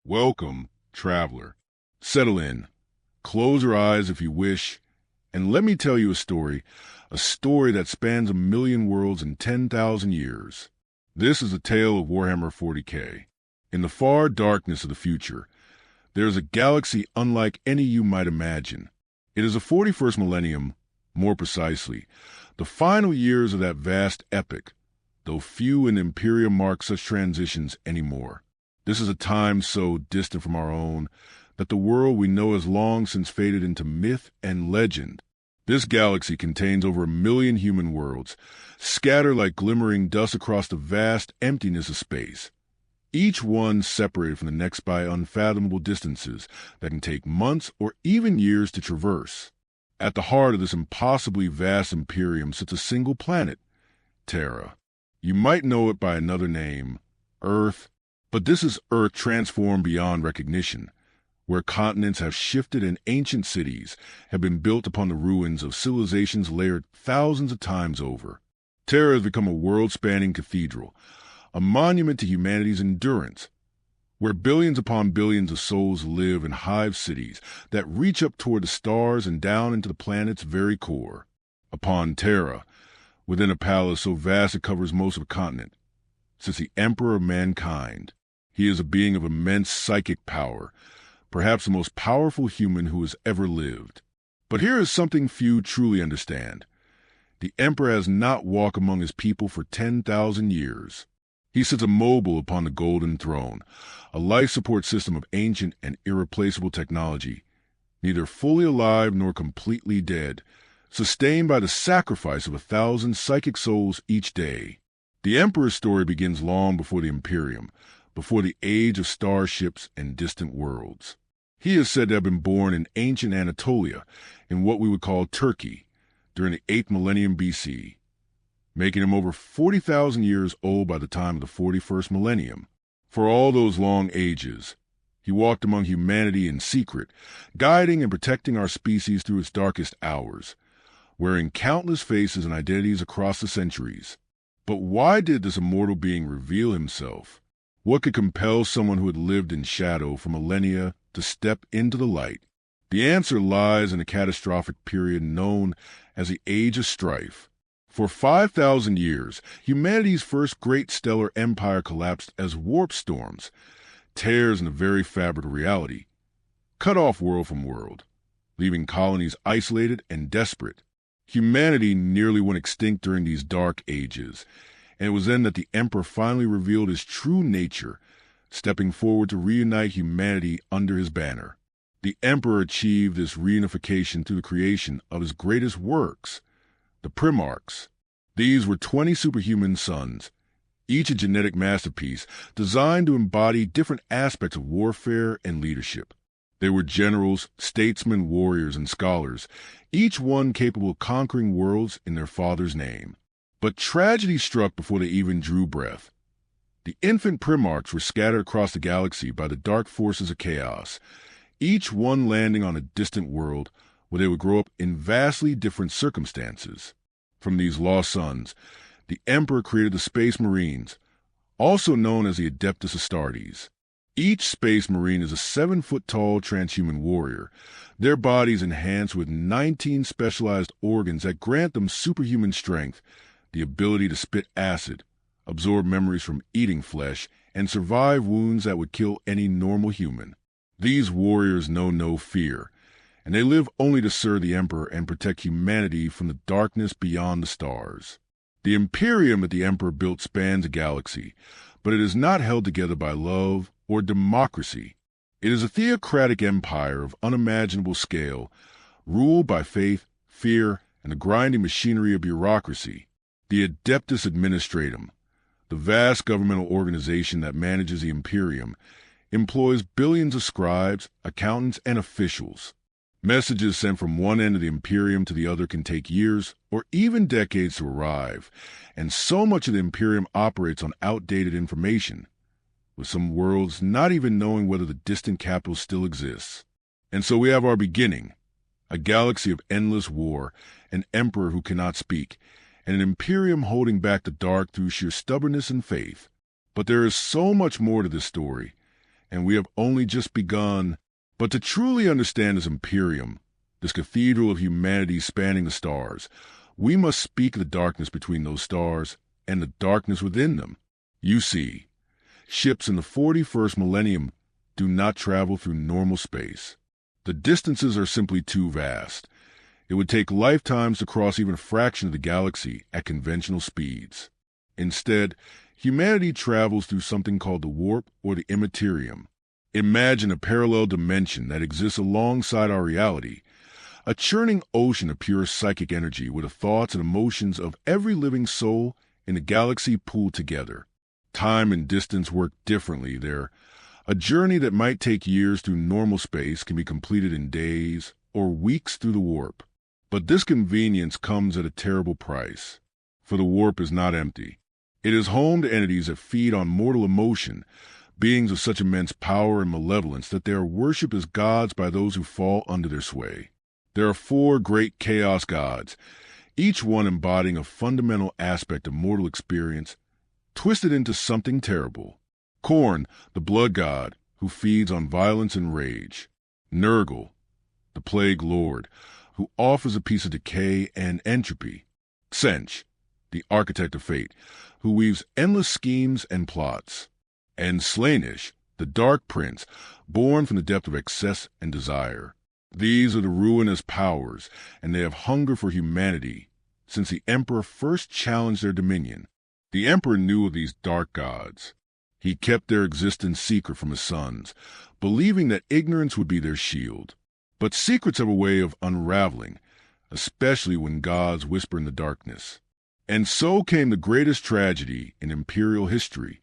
Welcome, traveler. Settle in, close your eyes if you wish, and let me tell you a story that spans 1,000,000 worlds in 10,000 years. This is a tale of Warhammer 40K. In the far darkness of the future, there is a galaxy unlike any you might imagine. It is the 41st millennium, more precisely, the final years of that vast epic, though few in Imperium mark such transitions anymore. This is a time so distant from our own that the world we know has long since faded into myth and legend. This galaxy contains over 1,000,000 human worlds, scattered like glimmering dust across the vast emptiness of space, each one separated from the next by unfathomable distances that can take months or even years to traverse. At the heart of this impossibly vast Imperium sits a single planet, Terra. You might know it by another name, Earth, but this is Earth transformed beyond recognition, where continents have shifted and ancient cities have been built upon the ruins of civilizations layered thousands of times over. Terra has become a world-spanning cathedral, a monument to humanity's endurance, where billions upon billions of souls live in hive cities that reach up toward the stars and down into the planet's very core. Upon Terra, within a palace so vast it covers most of a continent, sits the Emperor of mankind. He is a being of immense psychic power, perhaps the most powerful human who has ever lived. But here is something few truly understand. The Emperor has not walked among his people for 10,000 years. He sits immobile upon the golden throne, a life support system of ancient and irreplaceable technology, neither fully alive nor completely dead, sustained by the sacrifice of 1,000 psychic souls each day. The Emperor's story begins long before the Imperium, before the age of starships and distant worlds. He is said to have been born in ancient Anatolia, in what we would call Turkey, during the 8th millennium BC, making him over 40,000 years old by the time of the 41st millennium. For all those long ages, he walked among humanity in secret, guiding and protecting our species through its darkest hours, wearing countless faces and identities across the centuries. But why did this immortal being reveal himself? What could compel someone who had lived in shadow for millennia to step into the light? The answer lies in a catastrophic period known as the Age of Strife. For 5,000 years, humanity's first great stellar empire collapsed as warp storms, tears in the very fabric of reality, cut off world from world, leaving colonies isolated and desperate. Humanity nearly went extinct during these dark ages, and it was then that the Emperor finally revealed his true nature, stepping forward to reunite humanity under his banner. The Emperor achieved this reunification through the creation of his greatest works, the Primarchs. These were 20 superhuman sons, each a genetic masterpiece designed to embody different aspects of warfare and leadership. They were generals, statesmen, warriors, and scholars, each one capable of conquering worlds in their father's name. But tragedy struck before they even drew breath. The infant Primarchs were scattered across the galaxy by the dark forces of chaos, each one landing on a distant world where they would grow up in vastly different circumstances. From these lost sons, the Emperor created the Space Marines, also known as the Adeptus Astartes. Each Space Marine is a 7-foot-tall transhuman warrior, their bodies enhanced with 19 specialized organs that grant them superhuman strength, the ability to spit acid, absorb memories from eating flesh, and survive wounds that would kill any normal human. These warriors know no fear, and they live only to serve the Emperor and protect humanity from the darkness beyond the stars. The Imperium that the Emperor built spans a galaxy, but it is not held together by love or democracy. It is a theocratic empire of unimaginable scale, ruled by faith, fear, and the grinding machinery of bureaucracy. The Adeptus Administratum, the vast governmental organization that manages the Imperium, employs billions of scribes, accountants, and officials. Messages sent from one end of the Imperium to the other can take years or even decades to arrive, and so much of the Imperium operates on outdated information, with some worlds not even knowing whether the distant capital still exists. And so we have our beginning, a galaxy of endless war, an emperor who cannot speak, and an Imperium holding back the dark through sheer stubbornness and faith. But there is so much more to this story, and we have only just begun. But to truly understand this Imperium, this cathedral of humanity spanning the stars, we must speak of the darkness between those stars and the darkness within them. You see, ships in the 41st millennium do not travel through normal space. The distances are simply too vast. It would take lifetimes to cross even a fraction of the galaxy at conventional speeds. Instead, humanity travels through something called the warp or the immaterium. Imagine a parallel dimension that exists alongside our reality, a churning ocean of pure psychic energy where the thoughts and emotions of every living soul in the galaxy pool together. Time and distance work differently there. A journey that might take years through normal space can be completed in days or weeks through the warp. But this convenience comes at a terrible price, for the warp is not empty. It is home to entities that feed on mortal emotion, beings of such immense power and malevolence that they are worshipped as gods by those who fall under their sway. There are 4 great chaos gods, each one embodying a fundamental aspect of mortal experience, twisted into something terrible. Korn, the blood god, who feeds on violence and rage. Nurgle, the plague lord, who offers a piece of decay and entropy. Tsench, the architect of fate, who weaves endless schemes and plots. And Slaanesh, the dark prince, born from the depth of excess and desire. These are the ruinous powers, and they have hunger for humanity since the Emperor first challenged their dominion. The Emperor knew of these dark gods. He kept their existence secret from his sons, believing that ignorance would be their shield. But secrets have a way of unraveling, especially when gods whisper in the darkness. And so came the greatest tragedy in imperial history,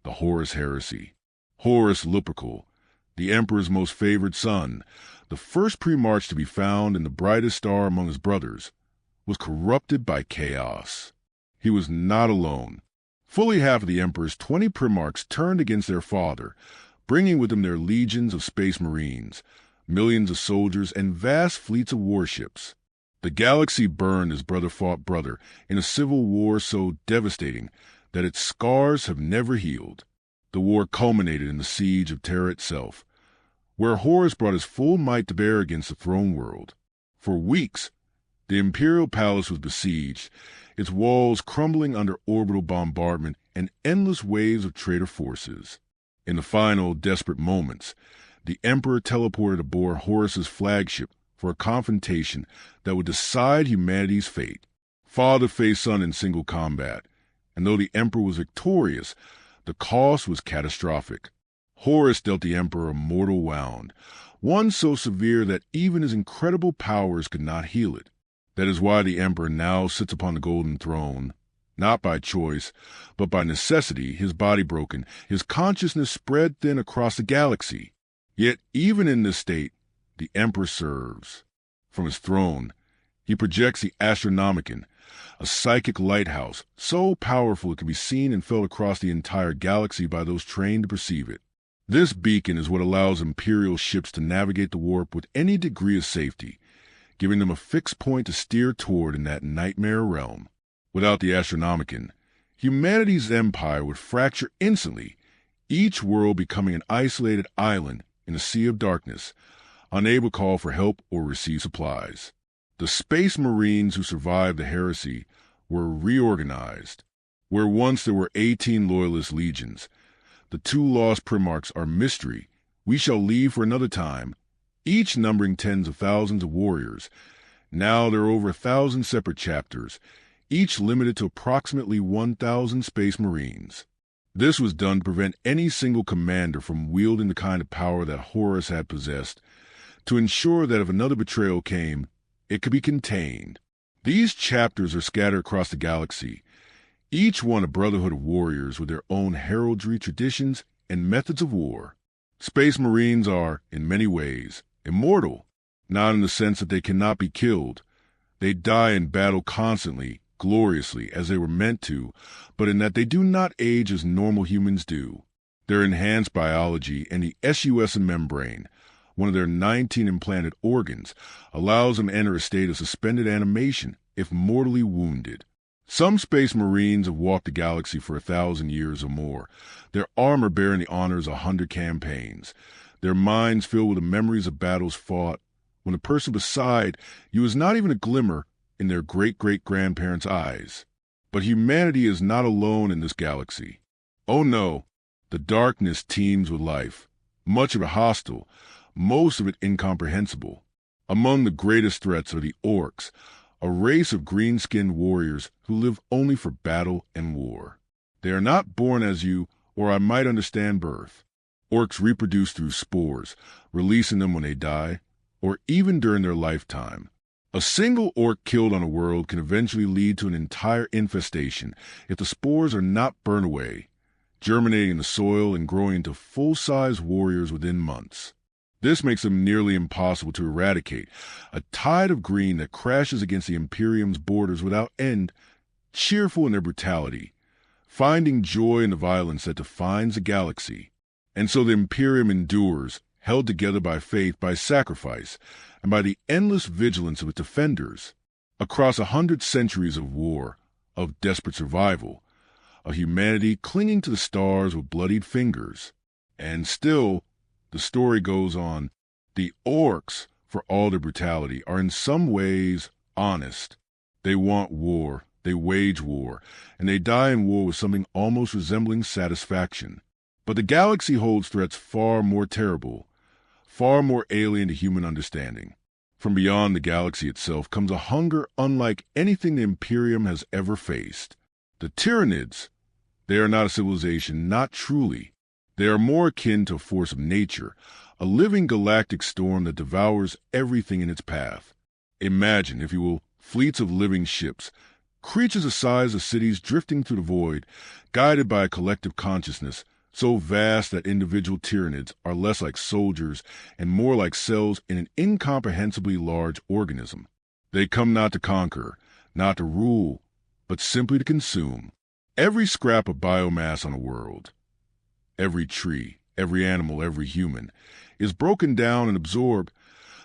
the Horus heresy. Horus Lupercal, the Emperor's most favored son, the first Primarch to be found and the brightest star among his brothers, was corrupted by chaos. He was not alone. Fully half of the Emperor's 20 Primarchs turned against their father, bringing with them their legions of space marines, millions of soldiers, and vast fleets of warships. The galaxy burned as brother fought brother in a civil war so devastating that its scars have never healed. The war culminated in the siege of Terra itself, where Horus brought his full might to bear against the throne world. For weeks, the imperial palace was besieged, its walls crumbling under orbital bombardment and endless waves of traitor forces. In the final, desperate moments, the Emperor teleported aboard Horus's flagship for a confrontation that would decide humanity's fate. Father faced son in single combat, and though the Emperor was victorious, the cost was catastrophic. Horus dealt the Emperor a mortal wound, one so severe that even his incredible powers could not heal it. That is why the Emperor now sits upon the golden throne, not by choice, but by necessity, his body broken, his consciousness spread thin across the galaxy. Yet even in this state, the Emperor serves. From his throne, he projects the Astronomicon, a psychic lighthouse so powerful it can be seen and felt across the entire galaxy by those trained to perceive it. This beacon is what allows Imperial ships to navigate the warp with any degree of safety, giving them a fixed point to steer toward in that nightmare realm. Without the Astronomicon, humanity's empire would fracture instantly, each world becoming an isolated island in a sea of darkness, unable to call for help or receive supplies. The Space Marines who survived the heresy were reorganized. Where once there were 18 loyalist legions, the 2 lost Primarchs are mystery we shall leave for another time, each numbering tens of thousands of warriors. Now there are over 1,000 separate chapters, each limited to approximately 1,000 Space Marines. This was done to prevent any single commander from wielding the kind of power that Horus had possessed, to ensure that if another betrayal came, it could be contained. These chapters are scattered across the galaxy, each one a brotherhood of warriors with their own heraldry, traditions, and methods of war. Space Marines are, in many ways, immortal, not in the sense that they cannot be killed. They die in battle constantly, gloriously, as they were meant to, but in that they do not age as normal humans do. Their enhanced biology and the SUS membrane, one of their 19 implanted organs, allows them to enter a state of suspended animation if mortally wounded. Some space marines have walked the galaxy for 1,000 years or more, their armor bearing the honors of 100 campaigns, their minds filled with the memories of battles fought, when the person beside you is not even a glimmer in their great-great-grandparents' eyes. But humanity is not alone in this galaxy. Oh no, the darkness teems with life, much of it hostile, most of it incomprehensible. Among the greatest threats are the orcs, a race of green-skinned warriors who live only for battle and war. They are not born as you, or I might understand birth. Orcs reproduce through spores, releasing them when they die, or even during their lifetime. A single orc killed on a world can eventually lead to an entire infestation if the spores are not burned away, germinating in the soil and growing into full-size warriors within months. This makes them nearly impossible to eradicate, a tide of green that crashes against the Imperium's borders without end, cheerful in their brutality, finding joy in the violence that defines the galaxy. And so the Imperium endures, held together by faith, by sacrifice, and by the endless vigilance of its defenders. Across 100 centuries of war, of desperate survival, of humanity clinging to the stars with bloodied fingers. And still, the story goes on, the orcs, for all their brutality, are in some ways honest. They want war, they wage war, and they die in war with something almost resembling satisfaction. But the galaxy holds threats far more terrible, far more alien to human understanding. From beyond the galaxy itself comes a hunger unlike anything the Imperium has ever faced. The Tyranids, they are not a civilization, not truly. They are more akin to a force of nature, a living galactic storm that devours everything in its path. Imagine, if you will, fleets of living ships, creatures the size of cities drifting through the void, guided by a collective consciousness so vast that individual Tyranids are less like soldiers and more like cells in an incomprehensibly large organism. They come not to conquer, not to rule, but simply to consume. Every scrap of biomass on a world, every tree, every animal, every human, is broken down and absorbed.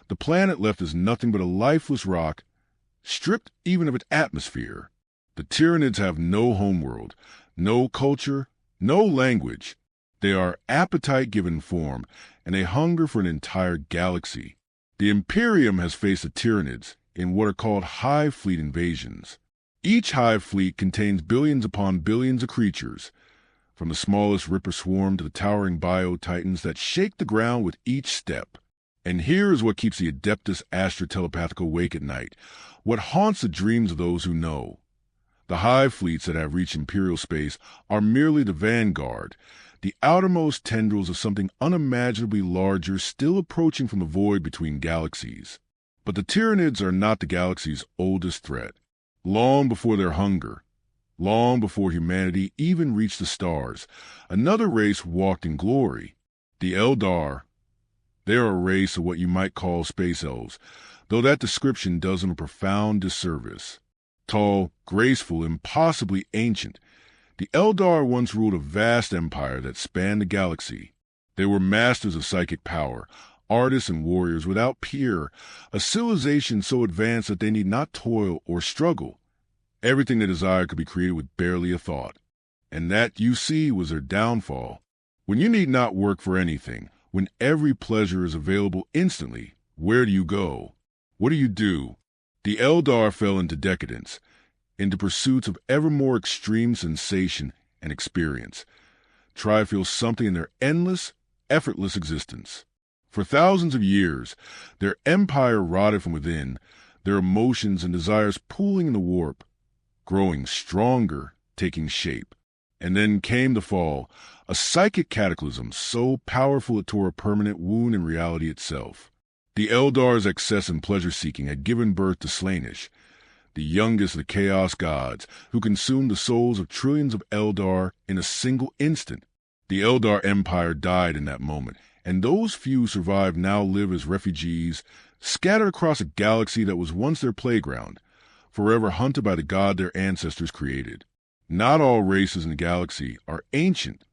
The planet left is nothing but a lifeless rock, stripped even of its atmosphere. The Tyranids have no homeworld, no culture, no language. They are appetite given form, and a hunger for an entire galaxy. The Imperium has faced the Tyranids in what are called hive fleet invasions. Each hive fleet contains billions upon billions of creatures, from the smallest Ripper swarm to the towering bio-titans that shake the ground with each step. And here is what keeps the Adeptus Astra telepathic awake at night, what haunts the dreams of those who know. The hive fleets that have reached Imperial space are merely the vanguard, the outermost tendrils of something unimaginably larger still approaching from the void between galaxies. But the Tyranids are not the galaxy's oldest threat. Long before their hunger, long before humanity even reached the stars, another race walked in glory. The Eldar. They are a race of what you might call space elves, though that description does them a profound disservice. Tall, graceful, impossibly ancient, the Eldar once ruled a vast empire that spanned the galaxy. They were masters of psychic power, artists and warriors without peer, a civilization so advanced that they need not toil or struggle. Everything they desired could be created with barely a thought. And that, you see, was their downfall. When you need not work for anything, when every pleasure is available instantly, where do you go? What do? The Eldar fell into decadence, into pursuits of ever more extreme sensation and experience, try to feel something in their endless, effortless existence. For thousands of years, their empire rotted from within, their emotions and desires pooling in the warp, growing stronger, taking shape. And then came the fall, a psychic cataclysm so powerful it tore a permanent wound in reality itself. The Eldar's excess in pleasure-seeking had given birth to Slaanesh, the youngest of the Chaos Gods, who consumed the souls of trillions of Eldar in a single instant. The Eldar Empire died in that moment, and those few survived now live as refugees, scattered across a galaxy that was once their playground, forever hunted by the god their ancestors created. Not all races in the galaxy are ancient,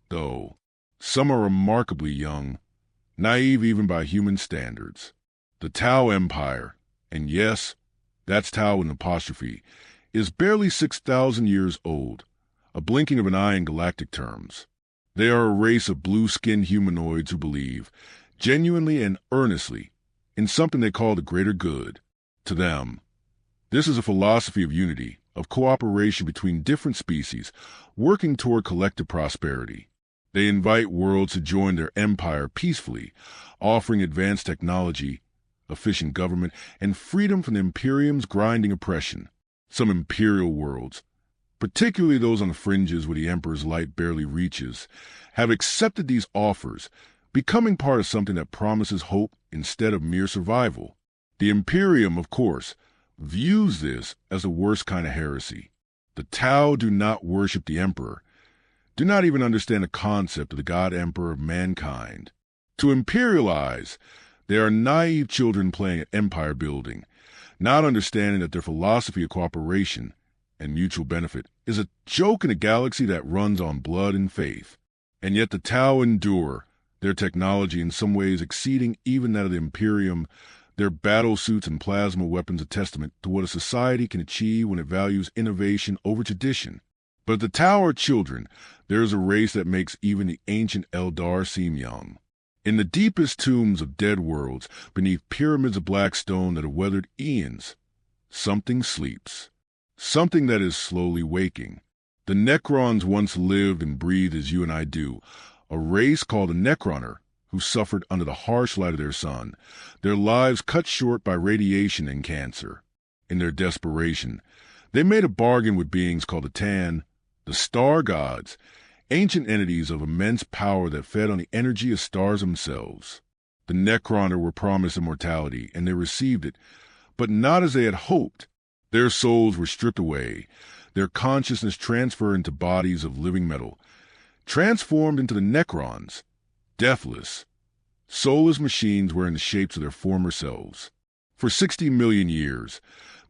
though. Some are remarkably young, naive even by human standards. The Tau Empire, and yes, that's Tau with an apostrophe, is barely 6,000 years old, a blinking of an eye in galactic terms. They are a race of blue-skinned humanoids who believe, genuinely and earnestly, in something they call the greater good. To them, this is a philosophy of unity, of cooperation between different species, working toward collective prosperity. They invite worlds to join their empire peacefully, offering advanced technology, efficient government, and freedom from the Imperium's grinding oppression. Some imperial worlds, particularly those on the fringes where the Emperor's light barely reaches, have accepted these offers, becoming part of something that promises hope instead of mere survival. The Imperium, of course, views this as the worst kind of heresy. The Tau do not worship the Emperor, do not even understand the concept of the God Emperor of mankind. To imperialize, they are naive children playing at empire building, not understanding that their philosophy of cooperation and mutual benefit is a joke in a galaxy that runs on blood and faith. And yet the Tau endure, their technology in some ways exceeding even that of the Imperium, their battle suits and plasma weapons a testament to what a society can achieve when it values innovation over tradition. But if the Tau are children, there is a race that makes even the ancient Eldar seem young. In the deepest tombs of dead worlds, beneath pyramids of black stone that have weathered eons, something sleeps. Something that is slowly waking. The Necrons once lived and breathed as you and I do, a race called the Necroner, who suffered under the harsh light of their sun, their lives cut short by radiation and cancer. In their desperation, they made a bargain with beings called the Tan, the star gods, ancient entities of immense power that fed on the energy of stars themselves. The Necroner were promised immortality, and they received it, but not as they had hoped. Their souls were stripped away, their consciousness transferred into bodies of living metal, transformed into the Necrons, deathless, soulless machines wearing the shapes of their former selves. For 60 million years,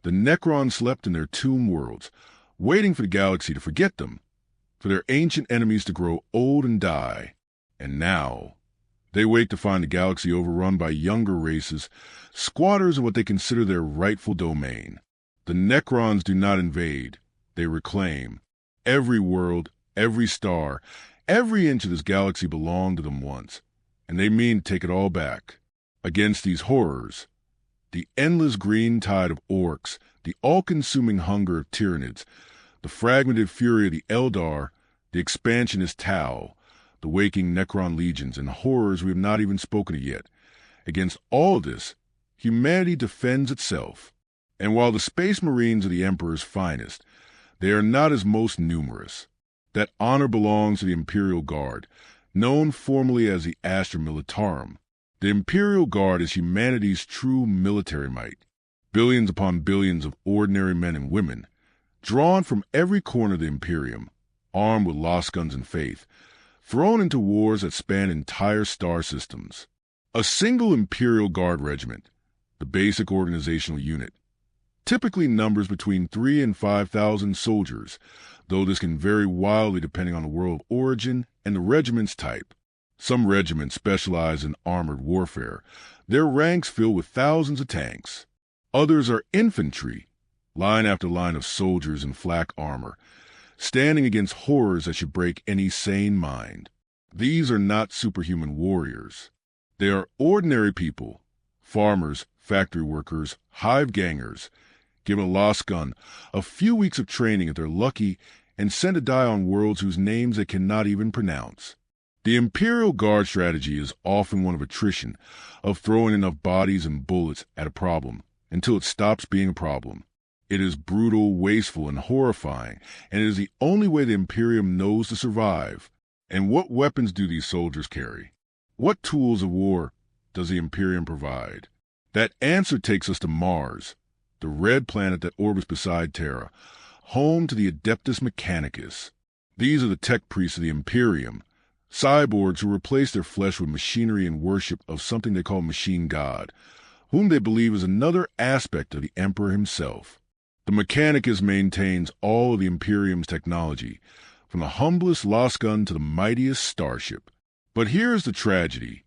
the Necrons slept in their tomb worlds, waiting for the galaxy to forget them, for their ancient enemies to grow old and die. And now, they wake to find the galaxy overrun by younger races, squatters of what they consider their rightful domain. The Necrons do not invade, they reclaim. Every world, every star, every inch of this galaxy belonged to them once, and they mean to take it all back. Against these horrors, the endless green tide of orcs, the all-consuming hunger of Tyranids, the fragmented fury of the Eldar, the expansionist Tau, the waking Necron legions, and the horrors we have not even spoken of yet. Against all this, humanity defends itself. And while the Space Marines are the Emperor's finest, they are not his most numerous. That honor belongs to the Imperial Guard, known formally as the Astra Militarum. The Imperial Guard is humanity's true military might. Billions upon billions of ordinary men and women, drawn from every corner of the Imperium, armed with lost guns and faith, thrown into wars that span entire star systems. A single Imperial Guard regiment, the basic organizational unit, typically numbers between 3,000 and 5,000 soldiers, though this can vary wildly depending on the world of origin and the regiment's type. Some regiments specialize in armored warfare, their ranks filled with thousands of tanks. Others are infantry, line after line of soldiers in flak armor, standing against horrors that should break any sane mind. These are not superhuman warriors. They are ordinary people, farmers, factory workers, hive gangers, given a lost gun, a few weeks of training if they're lucky, and sent to die on worlds whose names they cannot even pronounce. The Imperial Guard strategy is often one of attrition, of throwing enough bodies and bullets at a problem until it stops being a problem. It is brutal, wasteful, and horrifying, and it is the only way the Imperium knows to survive. And what weapons do these soldiers carry? What tools of war does the Imperium provide? That answer takes us to Mars, the red planet that orbits beside Terra, home to the Adeptus Mechanicus. These are the tech priests of the Imperium, cyborgs who replace their flesh with machinery in worship of something they call Machine God, whom they believe is another aspect of the Emperor himself. The Mechanicus maintains all of the Imperium's technology, from the humblest lost gun to the mightiest starship. But here is the tragedy.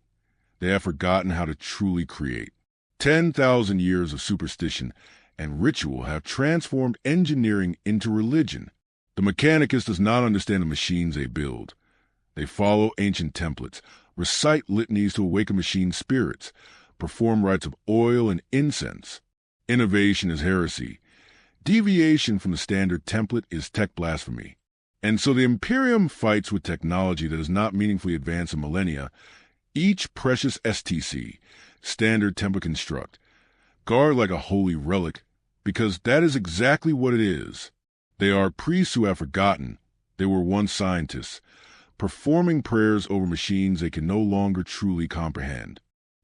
They have forgotten how to truly create. 10,000 years of superstition and ritual have transformed engineering into religion. The mechanicus does not understand the machines they build. They follow ancient templates, recite litanies to awaken machine spirits, perform rites of oil and incense. Innovation is heresy. Deviation from the standard template is tech blasphemy. And so the Imperium fights with technology that has not meaningfully advanced in millennia. Each precious STC, standard template construct, guard like a holy relic, because that is exactly what it is. They are priests who have forgotten they were once scientists, performing prayers over machines they can no longer truly comprehend.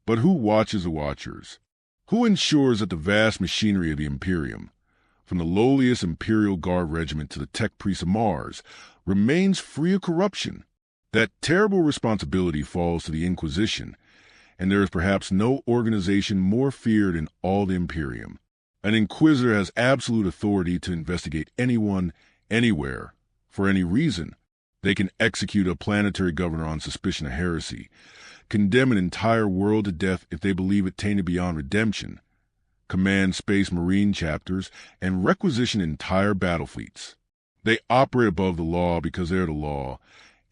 But who watches the watchers? Who ensures that the vast machinery of the Imperium, from the lowliest Imperial Guard regiment to the tech priests of Mars, remains free of corruption? That terrible responsibility falls to the Inquisition, and there is perhaps no organization more feared in all the Imperium. An Inquisitor has absolute authority to investigate anyone, anywhere, for any reason. They can execute a planetary governor on suspicion of heresy, condemn an entire world to death if they believe it tainted beyond redemption, command space marine chapters, and requisition entire battle fleets. They operate above the law because they're the law,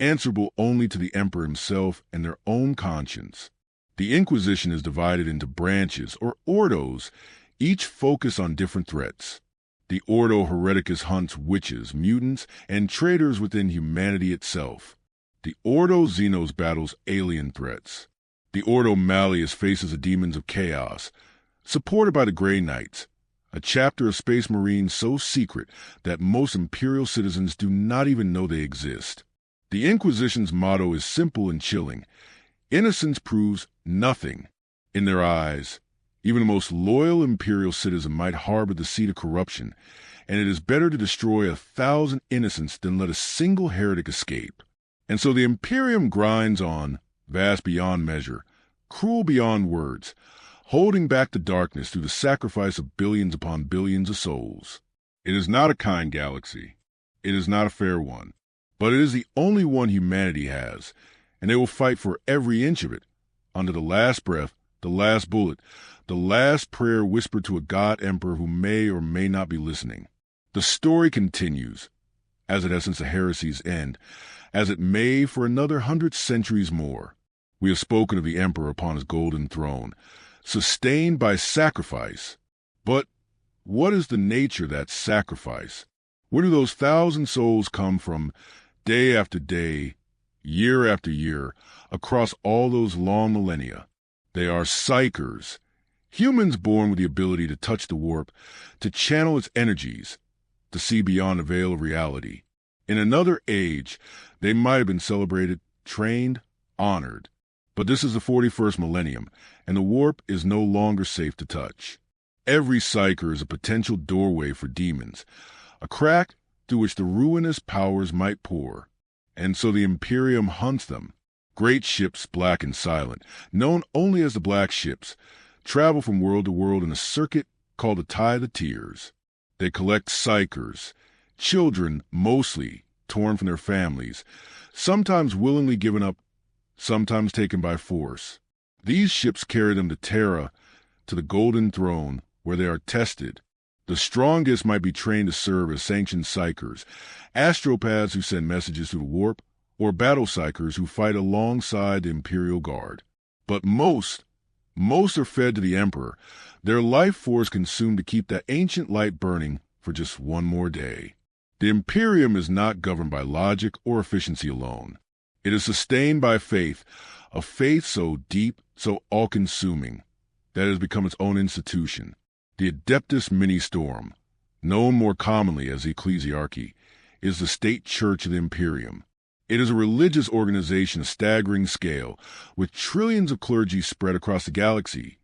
answerable only to the Emperor himself and their own conscience. The Inquisition is divided into branches, or ordos, each focused on different threats. The Ordo Hereticus hunts witches, mutants, and traitors within humanity itself. The Ordo Xenos battles alien threats. The Ordo Malleus faces the demons of chaos, supported by the Grey Knights, a chapter of Space Marines so secret that most Imperial citizens do not even know they exist. The Inquisition's motto is simple and chilling. Innocence proves nothing. In their eyes, even the most loyal Imperial citizen might harbor the seed of corruption, and it is better to destroy 1,000 innocents than let a single heretic escape. And so the Imperium grinds on, vast beyond measure, cruel beyond words, holding back the darkness through the sacrifice of billions upon billions of souls. It is not a kind galaxy. It is not a fair one. But it is the only one humanity has, and they will fight for every inch of it, under the last breath, the last bullet, the last prayer whispered to a God Emperor who may or may not be listening. The story continues, as it has since the heresy's end, as it may for another 100 centuries more. We have spoken of the Emperor upon his golden throne, sustained by sacrifice. But what is the nature of that sacrifice? Where do those 1,000 souls come from, day after day, year after year, across all those long millennia? They are psychers, humans born with the ability to touch the warp, to channel its energies, to see beyond the veil of reality. In another age, they might have been celebrated, trained, honored. But this is the 41st millennium, and the warp is no longer safe to touch. Every psyker is a potential doorway for demons, a crack through which the ruinous powers might pour. And so the Imperium hunts them. Great ships, black and silent, known only as the Black Ships, travel from world to world in a circuit called the Tide of Tears. They collect psychers, children mostly torn from their families, sometimes willingly given up, sometimes taken by force. These ships carry them to Terra, to the Golden Throne, where they are tested. The strongest might be trained to serve as sanctioned psychers, astropaths who send messages through the warp, or battle psychers who fight alongside the Imperial Guard. But most are fed to the Emperor, their life force consumed to keep that ancient light burning for just one more day. The Imperium is not governed by logic or efficiency alone. It is sustained by faith, a faith so deep, so all-consuming, that it has become its own institution. The Adeptus Ministorum, known more commonly as the Ecclesiarchy, is the state church of the Imperium. It is a religious organization of staggering scale, with trillions of clergy spread across the galaxy.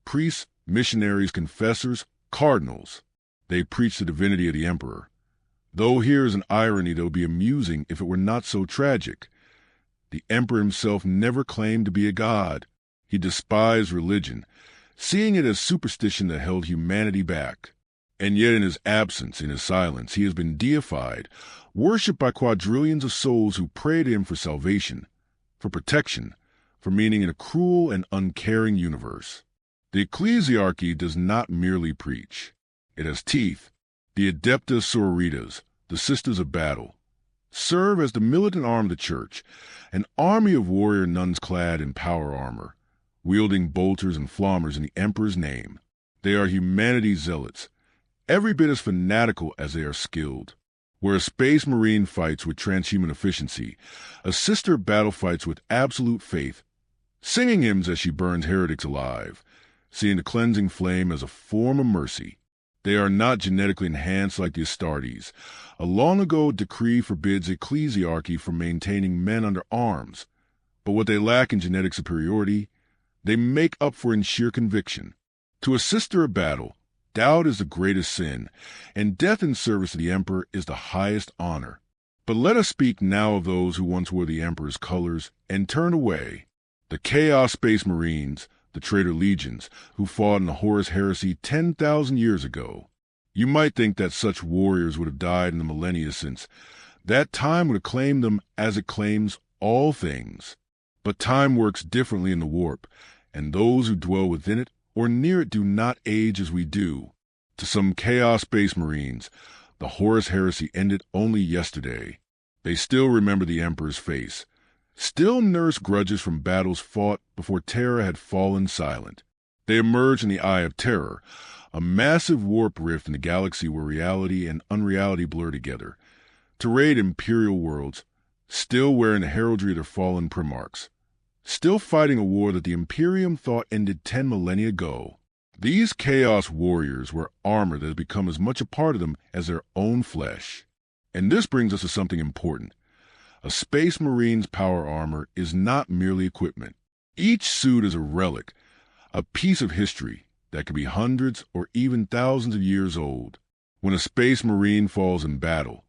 Priests, missionaries, confessors, cardinals. They preach the divinity of the Emperor. Though here is an irony that would be amusing if it were not so tragic. The Emperor himself never claimed to be a god. He despised religion, seeing it as superstition that held humanity back. And yet in his absence, in his silence, he has been deified, worshipped by quadrillions of souls who pray to him for salvation, for protection, for meaning in a cruel and uncaring universe. The Ecclesiarchy does not merely preach. It has teeth. The Adeptas Sororitas, the Sisters of Battle, serve as the militant arm of the church, an army of warrior nuns clad in power armor, wielding bolters and flammers in the Emperor's name. They are humanity's zealots, every bit as fanatical as they are skilled. Where a space marine fights with transhuman efficiency, a sister battle fights with absolute faith, singing hymns as she burns heretics alive, seeing the cleansing flame as a form of mercy. They are not genetically enhanced like the Astartes. A long ago decree forbids ecclesiarchy from maintaining men under arms, but what they lack in genetic superiority, they make up for in sheer conviction. To a sister of battle, doubt is the greatest sin, and death in service to the Emperor is the highest honor. But let us speak now of those who once wore the Emperor's colors and turned away. The Chaos Space Marines, the traitor legions, who fought in the Horus Heresy 10,000 years ago. You might think that such warriors would have died in the millennia since that time would have claimed them as it claims all things. But time works differently in the warp, and those who dwell within it or near it do not age as we do. To some Chaos Space Marines, the Horus Heresy ended only yesterday. They still remember the Emperor's face, still nurse grudges from battles fought before Terra had fallen silent. They emerged in the Eye of Terror, a massive warp rift in the galaxy where reality and unreality blur together, to raid Imperial worlds, still wearing the heraldry of their fallen primarchs, still fighting a war that the Imperium thought ended 10 millennia ago. These Chaos Warriors wear armor that has become as much a part of them as their own flesh. And this brings us to something important. A Space Marine's power armor is not merely equipment. Each suit is a relic, a piece of history that could be hundreds or even thousands of years old. When a Space Marine falls in battle,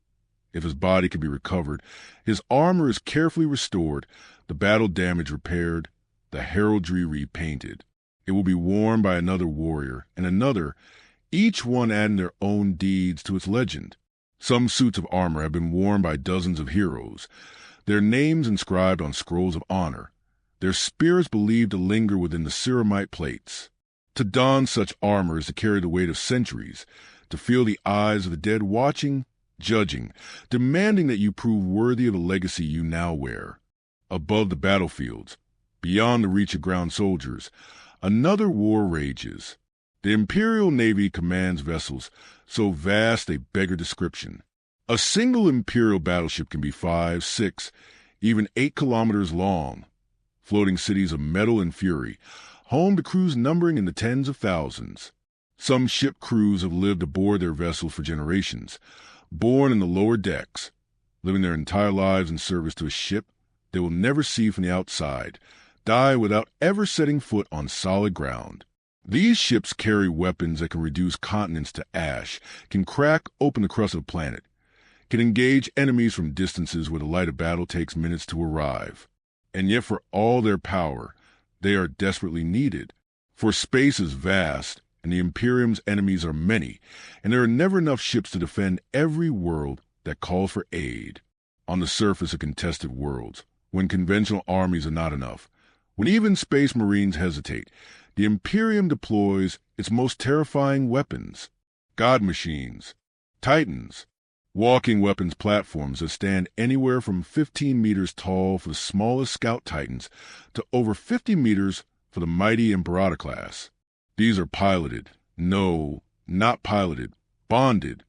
if his body can be recovered, his armor is carefully restored, the battle damage repaired, the heraldry repainted. It will be worn by another warrior and another, each one adding their own deeds to its legend. Some suits of armor have been worn by dozens of heroes, their names inscribed on scrolls of honor, their spirits believed to linger within the ceramite plates. To don such armor is to carry the weight of centuries, to feel the eyes of the dead watching, judging, demanding that you prove worthy of the legacy you now wear. Above the battlefields, beyond the reach of ground soldiers, another war rages. The Imperial Navy commands vessels so vast they beggar description. A single Imperial battleship can be 5, 6, even 8 kilometers long, floating cities of metal and fury, home to crews numbering in the tens of thousands. Some ship crews have lived aboard their vessels for generations, born in the lower decks, living their entire lives in service to a ship they will never see from the outside, die without ever setting foot on solid ground. These ships carry weapons that can reduce continents to ash, can crack open the crust of a planet, can engage enemies from distances where the light of battle takes minutes to arrive. And yet for all their power, they are desperately needed. For space is vast, and the Imperium's enemies are many, and there are never enough ships to defend every world that calls for aid. On the surface of contested worlds, when conventional armies are not enough, when even Space Marines hesitate, the Imperium deploys its most terrifying weapons, God machines, Titans, walking weapons platforms that stand anywhere from 15 meters tall for the smallest scout Titans to over 50 meters for the mighty Imperator class. These are piloted, no, not piloted, bonded,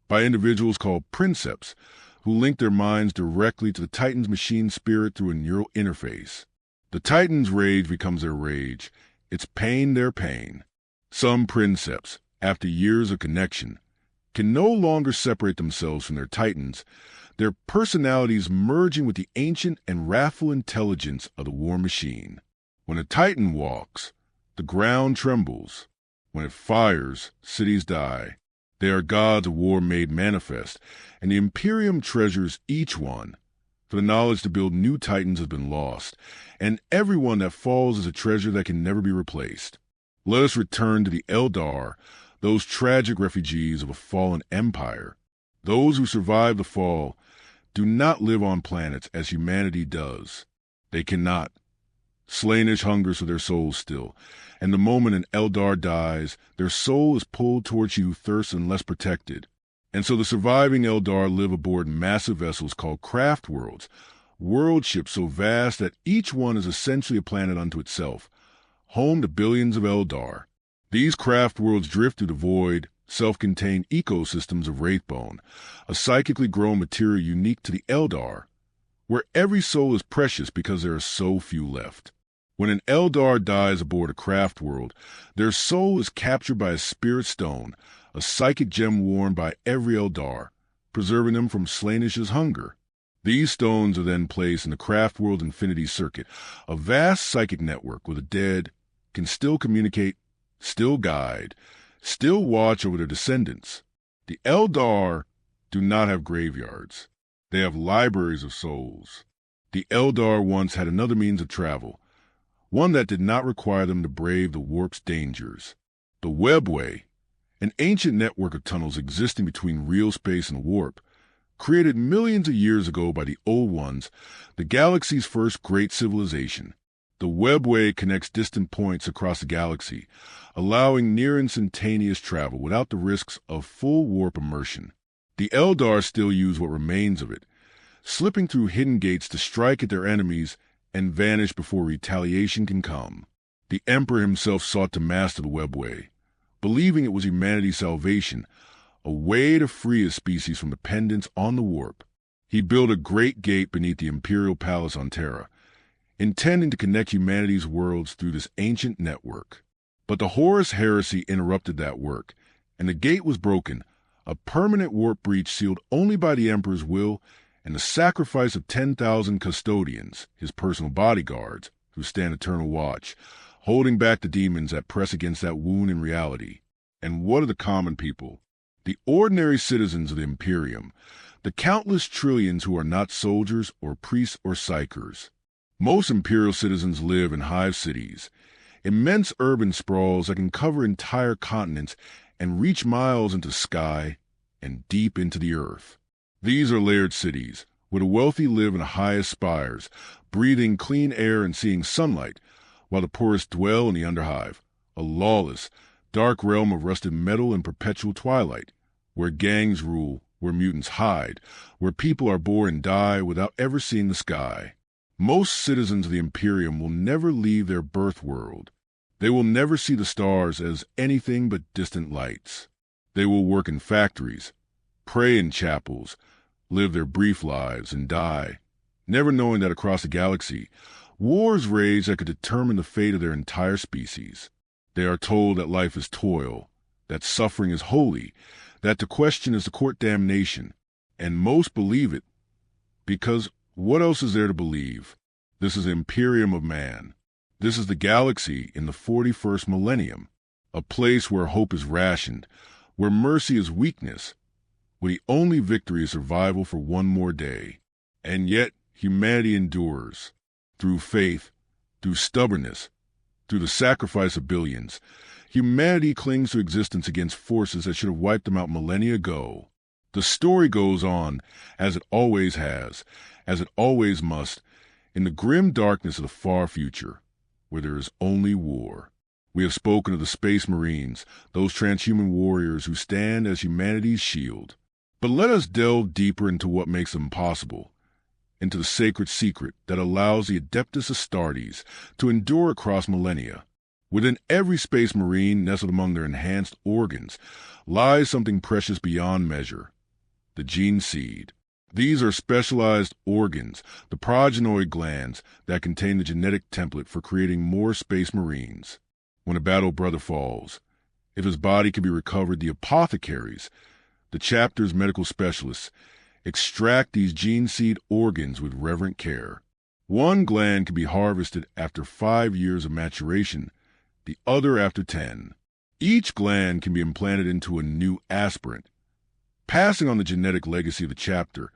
by individuals called princeps, who link their minds directly to the Titan's machine spirit through a neural interface. The Titan's rage becomes their rage, its pain their pain. Some princeps, after years of connection, can no longer separate themselves from their Titans, their personalities merging with the ancient and wrathful intelligence of the war machine. When a Titan walks, the ground trembles. When it fires, cities die. They are gods of war made manifest, and the Imperium treasures each one. For the knowledge to build new Titans has been lost, and everyone that falls is a treasure that can never be replaced. Let us return to the Eldar, those tragic refugees of a fallen empire. Those who survive the fall do not live on planets as humanity does. They cannot. Slainish hungers for their souls still, and the moment an Eldar dies, their soul is pulled towards you, thirst and less protected. And so the surviving Eldar live aboard massive vessels called craft worlds, world ships so vast that each one is essentially a planet unto itself, home to billions of Eldar. These craft worlds drift through the void, self-contained ecosystems of Wraithbone, a psychically grown material unique to the Eldar, where every soul is precious because there are so few left. When an Eldar dies aboard a craft world, their soul is captured by a spirit stone, a psychic gem worn by every Eldar, preserving them from Slainish's hunger. These stones are then placed in the craft world infinity circuit, a vast psychic network where the dead can still communicate, still guide, still watch over their descendants. The Eldar do not have graveyards. They have libraries of souls. The Eldar once had another means of travel, one that did not require them to brave the warp's dangers. The Webway, an ancient network of tunnels existing between real space and warp, created millions of years ago by the Old Ones, the galaxy's first great civilization. The Webway connects distant points across the galaxy, allowing near instantaneous travel without the risks of full warp immersion. The Eldar still use what remains of it, slipping through hidden gates to strike at their enemies and vanish before retaliation can come. The Emperor himself sought to master the Webway, believing it was humanity's salvation, a way to free his species from dependence on the warp. He built a great gate beneath the Imperial Palace on Terra, intending to connect humanity's worlds through this ancient network. But the Horus heresy interrupted that work, and the gate was broken, a permanent warp breach sealed only by the Emperor's will and the sacrifice of 10,000 custodians, his personal bodyguards, who stand eternal watch, holding back the demons that press against that wound in reality. And what of the common people? The ordinary citizens of the Imperium, the countless trillions who are not soldiers or priests or psychers. Most Imperial citizens live in hive cities, immense urban sprawls that can cover entire continents and reach miles into the sky and deep into the earth. These are layered cities, where the wealthy live in the highest spires, breathing clean air and seeing sunlight, while the poorest dwell in the underhive, a lawless, dark realm of rusted metal and perpetual twilight, where gangs rule, where mutants hide, where people are born and die without ever seeing the sky. Most citizens of the Imperium will never leave their birth world. They will never see the stars as anything but distant lights. They will work in factories, pray in chapels, live their brief lives and die, never knowing that across the galaxy, wars rage that could determine the fate of their entire species. They are told that life is toil, that suffering is holy, that to question is to court damnation, and most believe it, because what else is there to believe? This is the Imperium of Man. This is the galaxy in the 41st millennium, a place where hope is rationed, where mercy is weakness, where the only victory is survival for one more day. And yet, humanity endures. Through faith, through stubbornness, through the sacrifice of billions, humanity clings to existence against forces that should have wiped them out millennia ago. The story goes on, as it always has, as it always must, in the grim darkness of the far future, where there is only war. We have spoken of the Space Marines, those transhuman warriors who stand as humanity's shield. But let us delve deeper into what makes them possible, into the sacred secret that allows the Adeptus Astartes to endure across millennia. Within every Space Marine, nestled among their enhanced organs, lies something precious beyond measure: the gene seed. These are specialized organs, the progenoid glands that contain the genetic template for creating more Space Marines. When a battle brother falls, if his body can be recovered, the apothecaries, the chapter's medical specialists, extract these gene seed organs with reverent care. One gland can be harvested after 5 years of maturation, the other after 10. Each gland can be implanted into a new aspirant, passing on the genetic legacy of the chapter,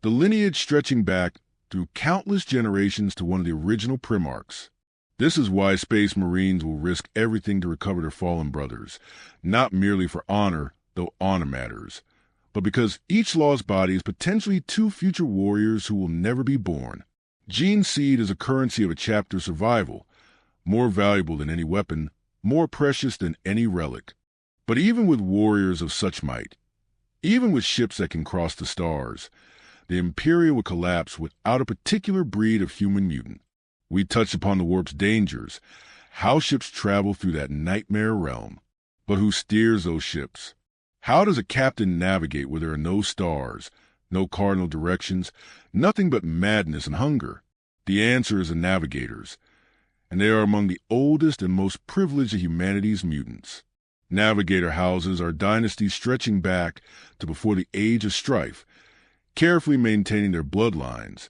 the lineage stretching back through countless generations to one of the original Primarchs. This is why Space Marines will risk everything to recover their fallen brothers, not merely for honor, though honor matters, but because each lost body is potentially 2 future warriors who will never be born. Gene seed is a currency of a chapter's survival, more valuable than any weapon, more precious than any relic. But even with warriors of such might, even with ships that can cross the stars, the Imperium would collapse without a particular breed of human mutant. We touched upon the warp's dangers, how ships travel through that nightmare realm. But who steers those ships? How does a captain navigate where there are no stars, no cardinal directions, nothing but madness and hunger? The answer is the navigators, and they are among the oldest and most privileged of humanity's mutants. Navigator houses are dynasties stretching back to before the age of strife, carefully maintaining their bloodlines,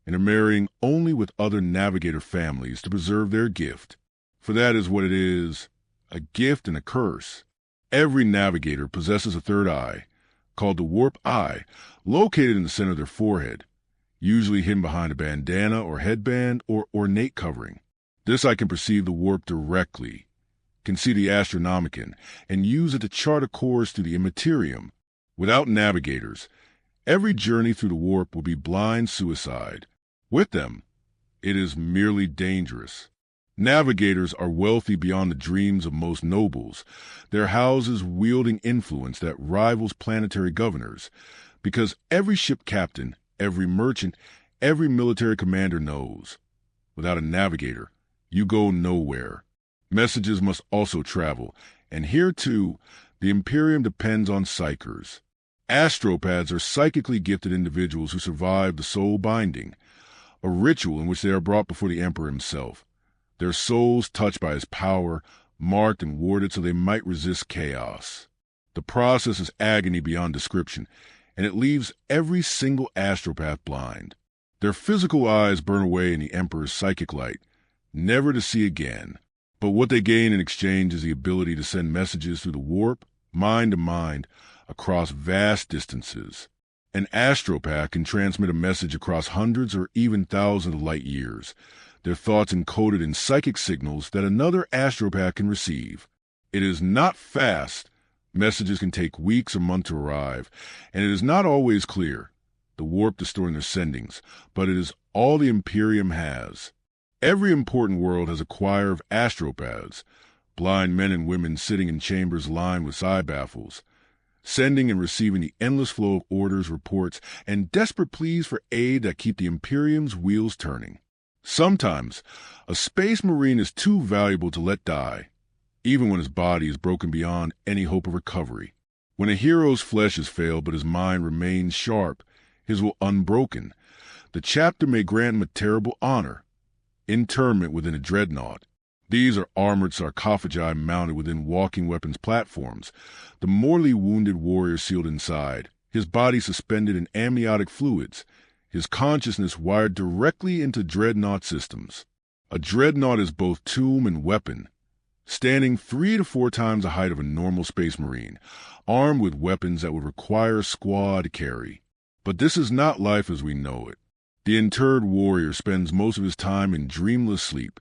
and are marrying only with other navigator families to preserve their gift. For that is what it is, a gift and a curse. Every navigator possesses a third eye, called the warp eye, located in the center of their forehead, usually hidden behind a bandana or headband or ornate covering. This eye can perceive the warp directly, can see the Astronomicon, and use it to chart a course through the immaterium. Without navigators, every journey through the warp will be blind suicide. With them, it is merely dangerous. Navigators are wealthy beyond the dreams of most nobles, their houses wielding influence that rivals planetary governors, because every ship captain, every merchant, every military commander knows, without a navigator, you go nowhere. Messages must also travel, and here too, the Imperium depends on psychers. Astropaths are psychically gifted individuals who survive the soul binding, a ritual in which they are brought before the Emperor himself, their souls touched by his power, marked and warded so they might resist chaos. The process is agony beyond description, and it leaves every single astropath blind. Their physical eyes burn away in the Emperor's psychic light, never to see again. But what they gain in exchange is the ability to send messages through the warp, mind to mind, across vast distances. An astropath can transmit a message across hundreds or even thousands of light years, their thoughts encoded in psychic signals that another astropath can receive. It is not fast. Messages can take weeks or months to arrive, and it is not always clear, the warp distorting their sendings, but it is all the Imperium has. Every important world has a choir of astropaths, blind men and women sitting in chambers lined with eye baffles, sending and receiving the endless flow of orders, reports, and desperate pleas for aid that keep the Imperium's wheels turning. Sometimes, a space marine is too valuable to let die, even when his body is broken beyond any hope of recovery. When a hero's flesh has failed but his mind remains sharp, his will unbroken, the chapter may grant him a terrible honor, internment within a dreadnought. These are armored sarcophagi mounted within walking weapons platforms, the mortally wounded warrior sealed inside, his body suspended in amniotic fluids, his consciousness wired directly into dreadnought systems. A dreadnought is both tomb and weapon, standing 3 to 4 times the height of a normal space marine, armed with weapons that would require a squad to carry. But this is not life as we know it. The interred warrior spends most of his time in dreamless sleep,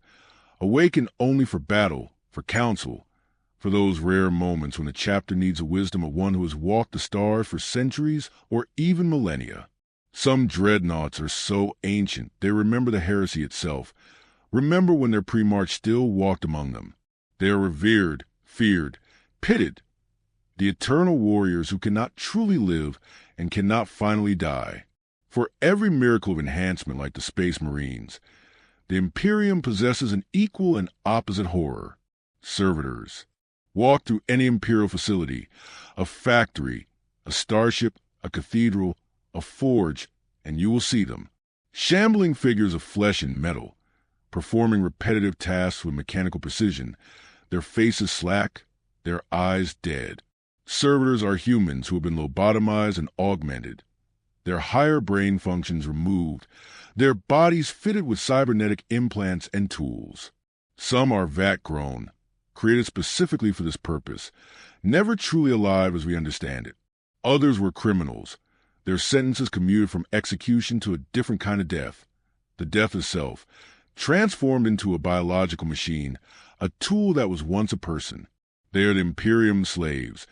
awakened only for battle, for counsel, for those rare moments when the chapter needs the wisdom of one who has walked the stars for centuries or even millennia. Some dreadnoughts are so ancient they remember the heresy itself, remember when their Primarch still walked among them. They are revered, feared, pitted, the eternal warriors who cannot truly live and cannot finally die. For every miracle of enhancement like the Space Marines, the Imperium possesses an equal and opposite horror: servitors. Walk through any Imperial facility, a factory, a starship, a cathedral, a forge, and you will see them. Shambling figures of flesh and metal, performing repetitive tasks with mechanical precision, their faces slack, their eyes dead. Servitors are humans who have been lobotomized and augmented, their higher brain functions removed, their bodies fitted with cybernetic implants and tools. Some are vat-grown, created specifically for this purpose, never truly alive as we understand it. Others were criminals, their sentences commuted from execution to a different kind of death, the death itself, transformed into a biological machine, a tool that was once a person. They are the Imperium slaves,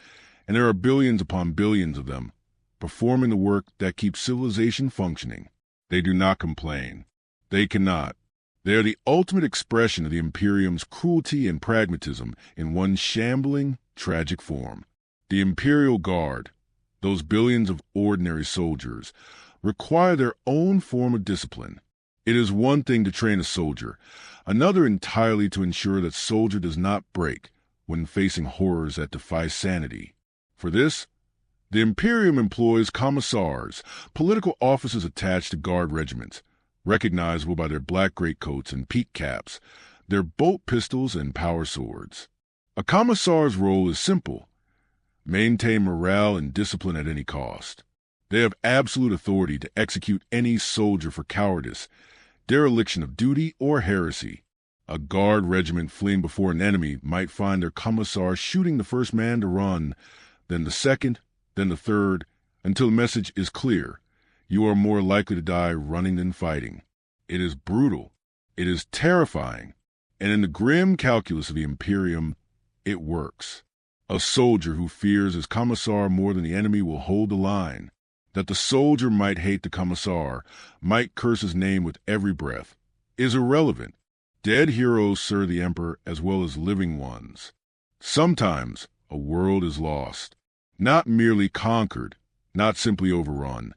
and there are billions upon billions of them, performing the work that keeps civilization functioning. They do not complain. They cannot. They are the ultimate expression of the Imperium's cruelty and pragmatism in one shambling, tragic form. The Imperial Guard, those billions of ordinary soldiers, require their own form of discipline. It is one thing to train a soldier, another entirely to ensure that soldier does not break when facing horrors that defy sanity. For this, the Imperium employs commissars, political officers attached to guard regiments, recognizable by their black greatcoats and peaked caps, their bolt pistols and power swords. A commissar's role is simple: maintain morale and discipline at any cost. They have absolute authority to execute any soldier for cowardice, dereliction of duty, or heresy. A guard regiment fleeing before an enemy might find their commissar shooting the first man to run, then the second, then the third, until the message is clear: you are more likely to die running than fighting. It is brutal, it is terrifying, and in the grim calculus of the Imperium, it works. A soldier who fears his commissar more than the enemy will hold the line. That the soldier might hate the commissar, might curse his name with every breath, is irrelevant. Dead heroes serve the Emperor as well as living ones. Sometimes a world is lost, not merely conquered, not simply overrun,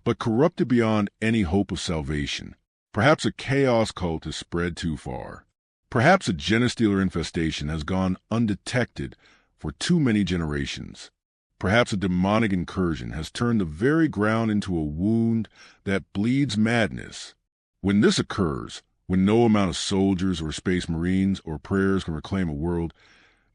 but corrupted beyond any hope of salvation. Perhaps a chaos cult has spread too far. Perhaps a genestealer infestation has gone undetected for too many generations. Perhaps a demonic incursion has turned the very ground into a wound that bleeds madness. When this occurs, when no amount of soldiers or space marines or prayers can reclaim a world,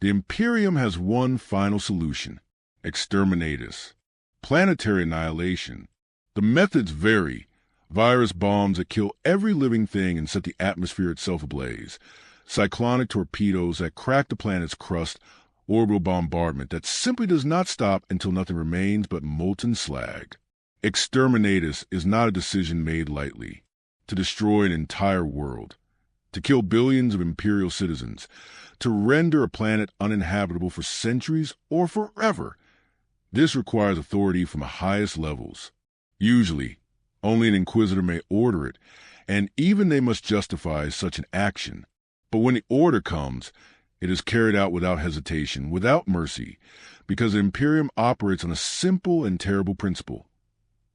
the Imperium has one final solution: exterminatus, planetary annihilation. The methods vary: virus bombs that kill every living thing and set the atmosphere itself ablaze, cyclonic torpedoes that crack the planet's crust, orbital bombardment that simply does not stop until nothing remains but molten slag. Exterminatus is not a decision made lightly. To destroy an entire world, to kill billions of Imperial citizens, to render a planet uninhabitable for centuries or forever, this requires authority from the highest levels. Usually, only an inquisitor may order it, and even they must justify such an action. But when the order comes, it is carried out without hesitation, without mercy, because the Imperium operates on a simple and terrible principle: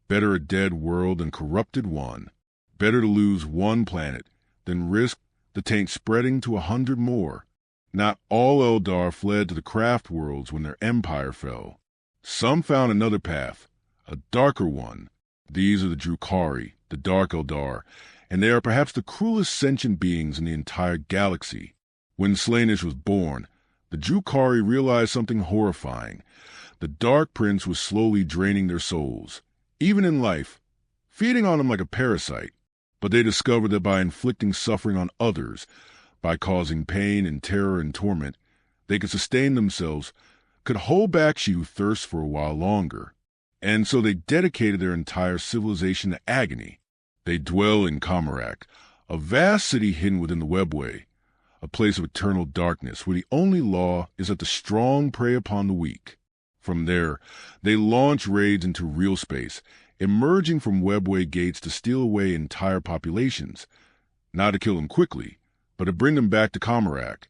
better a dead world than corrupted one. Better to lose one planet than risk the taint spreading to 100 more. Not all Eldar fled to the craft worlds when their empire fell. Some found another path, a darker one. These are the Drukhari, the Dark Eldar, and they are perhaps the cruelest sentient beings in the entire galaxy. When Slaanesh was born, the Drukhari realized something horrifying. The Dark Prince was slowly draining their souls, even in life, feeding on them like a parasite. But they discovered that by inflicting suffering on others, by causing pain and terror and torment, they could sustain themselves, could hold back she who thirsts for a while longer. And so they dedicated their entire civilization to agony. They dwell in Kamarak, a vast city hidden within the webway, a place of eternal darkness where the only law is that the strong prey upon the weak. From there, they launch raids into real space, emerging from webway gates to steal away entire populations, not to kill them quickly, but to bring them back to Kamarak,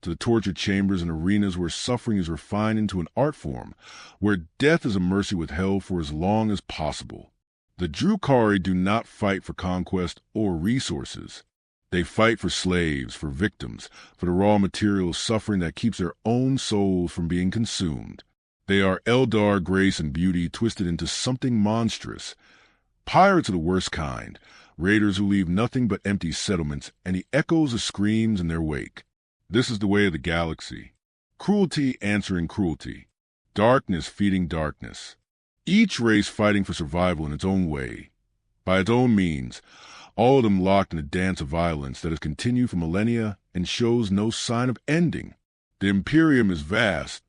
to the torture chambers and arenas where suffering is refined into an art form, where death is a mercy withheld for as long as possible. The Drukhari do not fight for conquest or resources. They fight for slaves, for victims, for the raw material of suffering that keeps their own souls from being consumed. They are Eldar grace and beauty twisted into something monstrous. Pirates of the worst kind, raiders who leave nothing but empty settlements and the echoes of screams in their wake. This is the way of the galaxy. Cruelty answering cruelty. Darkness feeding darkness. Each race fighting for survival in its own way. By its own means, all of them locked in a dance of violence that has continued for millennia and shows no sign of ending. The Imperium is vast,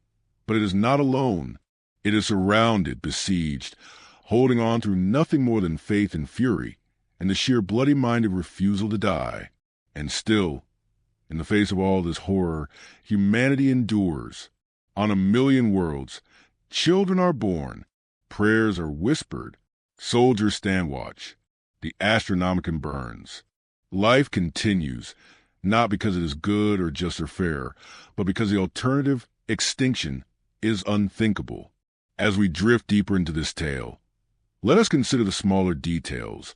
but it is not alone. It is surrounded, besieged, holding on through nothing more than faith and fury, and the sheer bloody-minded refusal to die. And still, in the face of all this horror, humanity endures. On 1,000,000 worlds, children are born, prayers are whispered, soldiers stand watch. The Astronomicon burns. Life continues, not because it is good or just or fair, but because the alternative, extinction, is unthinkable. As we drift deeper into this tale, let us consider the smaller details,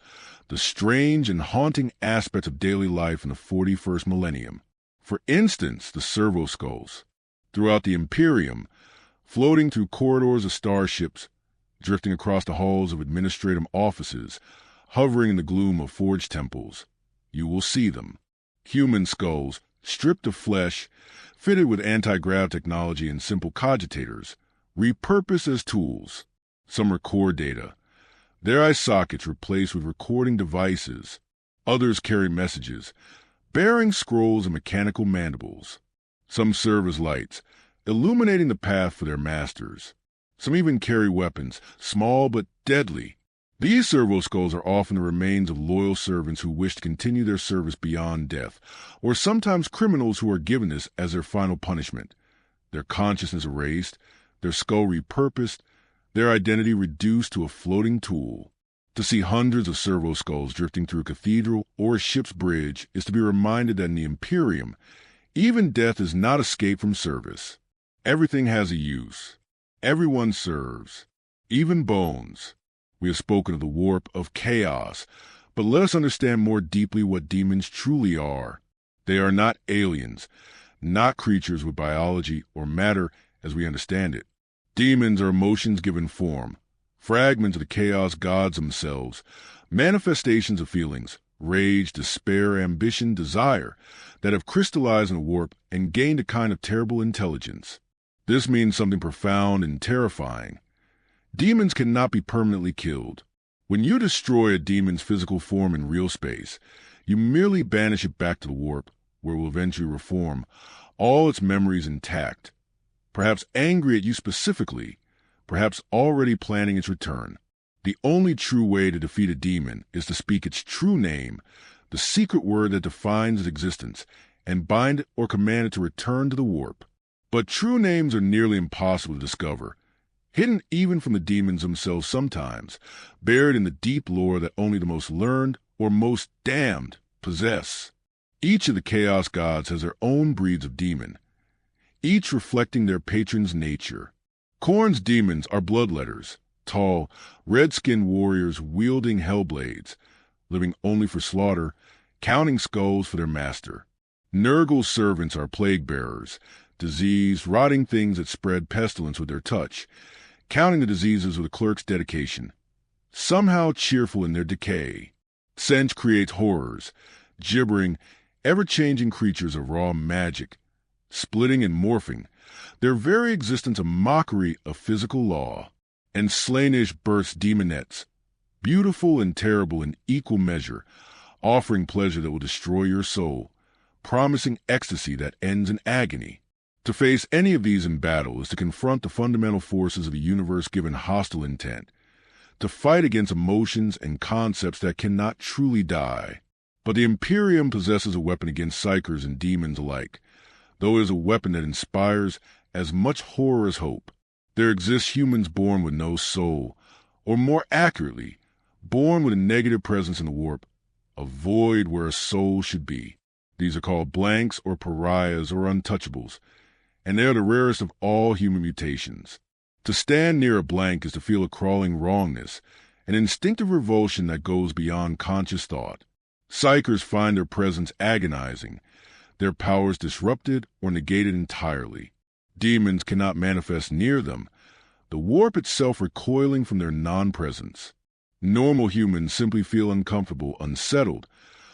the strange and haunting aspects of daily life in the 41st millennium. For instance, the servo skulls. Throughout the Imperium, floating through corridors of starships, drifting across the halls of administrative offices, hovering in the gloom of forge temples, you will see them. Human skulls, stripped of flesh, fitted with anti-grav technology and simple cogitators, repurposed as tools. Some record data, their eye sockets replaced with recording devices. Others carry messages, bearing scrolls and mechanical mandibles. Some serve as lights, illuminating the path for their masters. Some even carry weapons, small but deadly. These servo skulls are often the remains of loyal servants who wish to continue their service beyond death, or sometimes criminals who are given this as their final punishment. Their consciousness erased, their skull repurposed, their identity reduced to a floating tool. To see hundreds of servo skulls drifting through a cathedral or a ship's bridge is to be reminded that in the Imperium, even death is not escape from service. Everything has a use. Everyone serves. Even bones. We have spoken of the warp of chaos, but let us understand more deeply what demons truly are. They are not aliens, not creatures with biology or matter as we understand it. Demons are emotions given form, fragments of the chaos gods themselves, manifestations of feelings, rage, despair, ambition, desire, that have crystallized in a warp and gained a kind of terrible intelligence. This means something profound and terrifying. Demons cannot be permanently killed. When you destroy a demon's physical form in real space, you merely banish it back to the warp, where it will eventually reform, all its memories intact. Perhaps angry at you specifically, perhaps already planning its return. The only true way to defeat a demon is to speak its true name, the secret word that defines its existence, and bind it or command it to return to the warp. But true names are nearly impossible to discover, hidden even from the demons themselves sometimes, buried in the deep lore that only the most learned or most damned possess. Each of the chaos gods has their own breeds of demon, each reflecting their patron's nature. Khorne's demons are bloodletters, tall, red-skinned warriors wielding hellblades, living only for slaughter, counting skulls for their master. Nurgle's servants are plague-bearers, disease, rotting things that spread pestilence with their touch, counting the diseases with a clerk's dedication, somehow cheerful in their decay. Sench creates horrors, gibbering, ever-changing creatures of raw magic, splitting and morphing, their very existence a mockery of physical law. And Slaanesh bursts demonettes, beautiful and terrible in equal measure, offering pleasure that will destroy your soul, promising ecstasy that ends in agony. To face any of these in battle is to confront the fundamental forces of a universe given hostile intent, to fight against emotions and concepts that cannot truly die. But the Imperium possesses a weapon against psychers and demons alike, though it is a weapon that inspires as much horror as hope. There exist humans born with no soul, or more accurately, born with a negative presence in the warp, a void where a soul should be. These are called blanks or pariahs or untouchables, and they are the rarest of all human mutations. To stand near a blank is to feel a crawling wrongness, an instinctive revulsion that goes beyond conscious thought. Psychers find their presence agonizing, their powers disrupted or negated entirely. Demons cannot manifest near them, the warp itself recoiling from their non-presence. Normal humans simply feel uncomfortable, unsettled,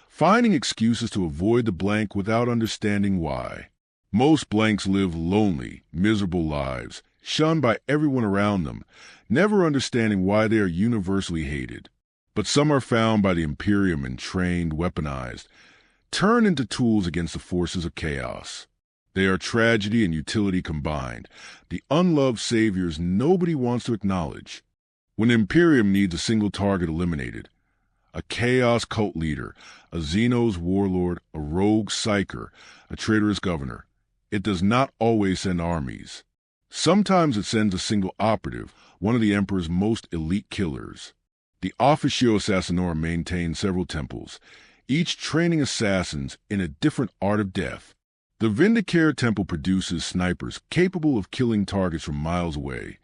finding excuses to avoid the blank without understanding why. Most blanks live lonely, miserable lives, shunned by everyone around them, never understanding why they are universally hated. But some are found by the Imperium and trained, weaponized, turned into tools against the forces of chaos. They are tragedy and utility combined, the unloved saviors nobody wants to acknowledge. When the Imperium needs a single target eliminated, a chaos cult leader, a Xenos warlord, a rogue psyker, a traitorous governor, it does not always send armies. Sometimes it sends a single operative, one of the Emperor's most elite killers. The Officio Assassinorum maintains several temples, each training assassins in a different art of death. The Vindicare Temple produces snipers capable of killing targets from miles away,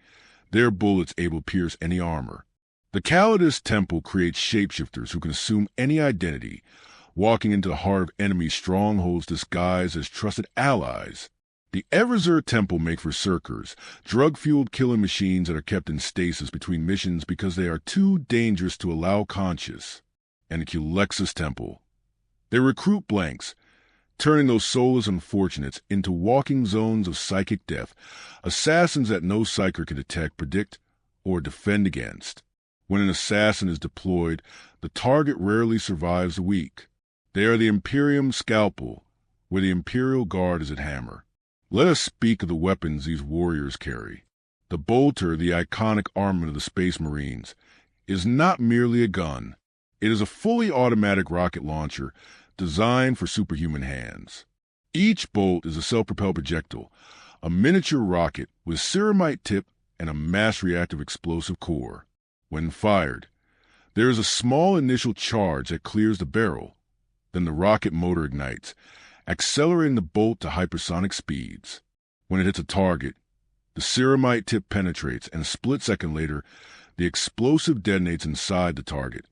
their bullets able to pierce any armor. The Calidus Temple creates shapeshifters who can assume any identity, walking into the heart of enemy strongholds disguised as trusted allies. The Everzer Temple make berserkers, drug-fueled killing machines that are kept in stasis between missions because they are too dangerous to allow conscious. And the Culexus Temple. They recruit blanks, turning those soulless unfortunates into walking zones of psychic death, assassins that no psyker can detect, predict, or defend against. When an assassin is deployed, the target rarely survives a week. They are the Imperium Scalpel, where the Imperial Guard is at hammer. Let us speak of the weapons these warriors carry. The Bolter, the iconic armament of the Space Marines, is not merely a gun. It is a fully automatic rocket launcher designed for superhuman hands. Each bolt is a self-propelled projectile, a miniature rocket with ceramite tip and a mass reactive explosive core. When fired, there is a small initial charge that clears the barrel. Then the rocket motor ignites, accelerating the bolt to hypersonic speeds. When it hits a target, the ceramite tip penetrates, and a split second later, the explosive detonates inside the target,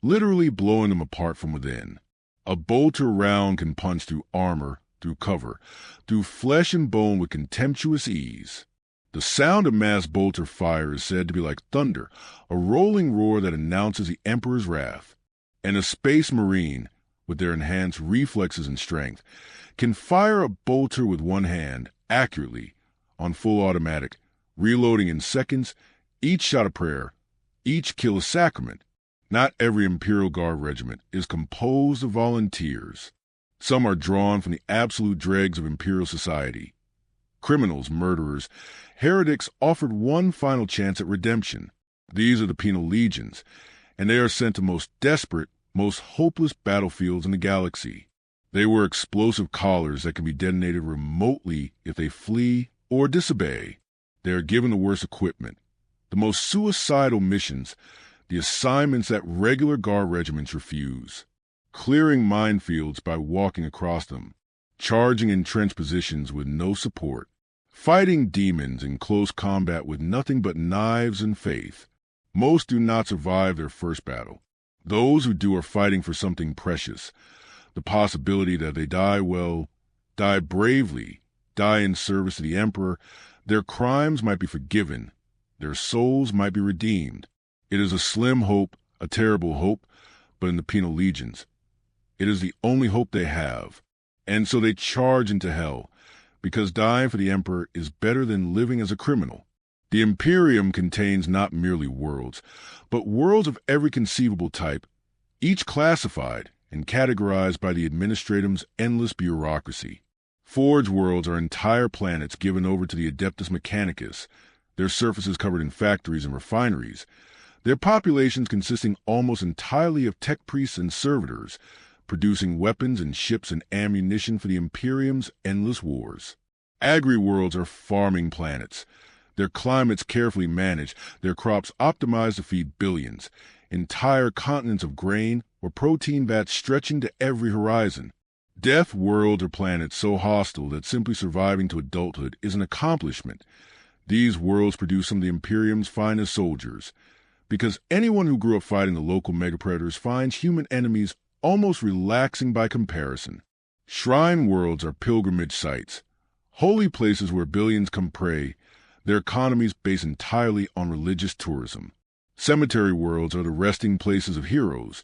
literally blowing them apart from within. A bolter round can punch through armor, through cover, through flesh and bone with contemptuous ease. The sound of mass bolter fire is said to be like thunder, a rolling roar that announces the Emperor's wrath. And a Space Marine, with their enhanced reflexes and strength, can fire a bolter with one hand, accurately, on full automatic, reloading in seconds, each shot a prayer, each kill a sacrament. Not every Imperial Guard regiment is composed of volunteers. Some are drawn from the absolute dregs of Imperial society. Criminals, murderers, heretics offered one final chance at redemption. These are the penal legions, and they are sent to most desperate, most hopeless battlefields in the galaxy. They wear explosive collars that can be detonated remotely if they flee or disobey. They are given the worst equipment, the most suicidal missions, the assignments that regular Guard regiments refuse. Clearing minefields by walking across them, charging in trench positions with no support, fighting demons in close combat with nothing but knives and faith. Most do not survive their first battle. Those who do are fighting for something precious, the possibility that they die well, die bravely, die in service to the Emperor. Their crimes might be forgiven, their souls might be redeemed. It is a slim hope, a terrible hope, but in the penal legions, it is the only hope they have. And so they charge into hell, because dying for the Emperor is better than living as a criminal. The Imperium contains not merely worlds, but worlds of every conceivable type, each classified and categorized by the Administratum's endless bureaucracy. Forge worlds are entire planets given over to the Adeptus Mechanicus, their surfaces covered in factories and refineries, their populations consisting almost entirely of tech priests and servitors, producing weapons and ships and ammunition for the Imperium's endless wars. Agri-worlds are farming planets, their climates carefully managed, their crops optimized to feed billions, entire continents of grain or protein vats stretching to every horizon. Death worlds are planets so hostile that simply surviving to adulthood is an accomplishment. These worlds produce some of the Imperium's finest soldiers, because anyone who grew up fighting the local megapredators finds human enemies almost relaxing by comparison. Shrine worlds are pilgrimage sites, holy places where billions come pray, their economies based entirely on religious tourism. Cemetery worlds are the resting places of heroes,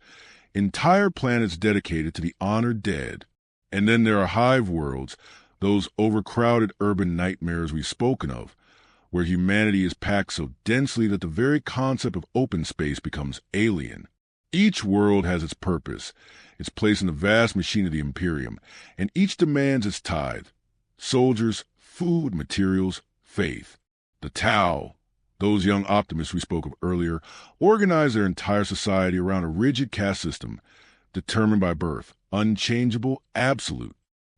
entire planets dedicated to the honored dead. And then there are hive worlds, those overcrowded urban nightmares we've spoken of, where humanity is packed so densely that the very concept of open space becomes alien. Each world has its purpose, its place in the vast machine of the Imperium, and each demands its tithe. Soldiers, food, materials, faith. The Tau, those young optimists we spoke of earlier, organize their entire society around a rigid caste system, determined by birth, unchangeable, absolute.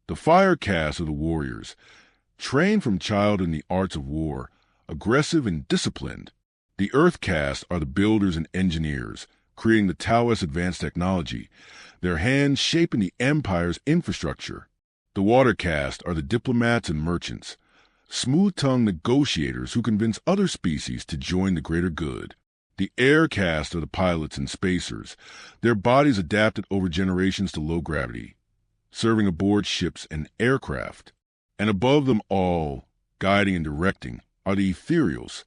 The fire caste are the warriors, trained from childhood in the arts of war, aggressive and disciplined. The earth caste are the builders and engineers, creating the Taoist advanced technology, their hands shaping the empire's infrastructure. The water caste are the diplomats and merchants, smooth-tongued negotiators who convince other species to join the greater good. The air caste are the pilots and spacers, their bodies adapted over generations to low gravity, serving aboard ships and aircraft. And above them all, guiding and directing, are the ethereals,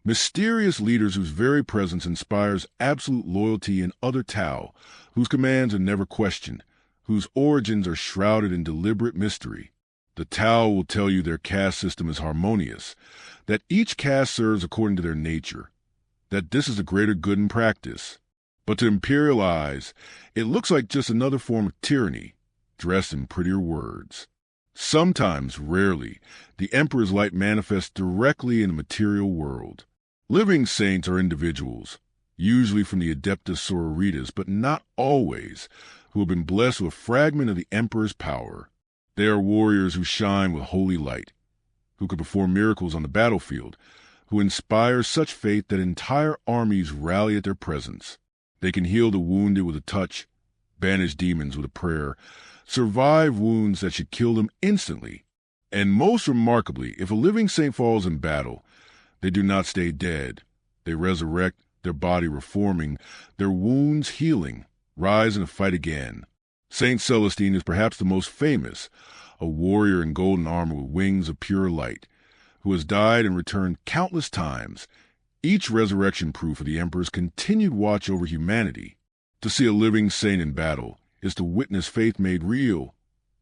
mysterious leaders whose very presence inspires absolute loyalty in other Tao, whose commands are never questioned, whose origins are shrouded in deliberate mystery. The Tao will tell you their caste system is harmonious, that each caste serves according to their nature, that this is the greater good in practice. But to imperial eyes, it looks like just another form of tyranny, dressed in prettier words. Sometimes, rarely, the Emperor's light manifests directly in the material world. Living saints are individuals, usually from the Adeptus Sororitas, but not always, who have been blessed with a fragment of the Emperor's power. They are warriors who shine with holy light, who can perform miracles on the battlefield, who inspire such faith that entire armies rally at their presence. They can heal the wounded with a touch, banish demons with a prayer, survive wounds that should kill them instantly. And most remarkably, if a living saint falls in battle, they do not stay dead. They resurrect, their body reforming, their wounds healing, rise in a fight again. Saint Celestine is perhaps the most famous, a warrior in golden armor with wings of pure light, who has died and returned countless times, each resurrection proof of the Emperor's continued watch over humanity. To see a living saint in battle is to witness faith made real,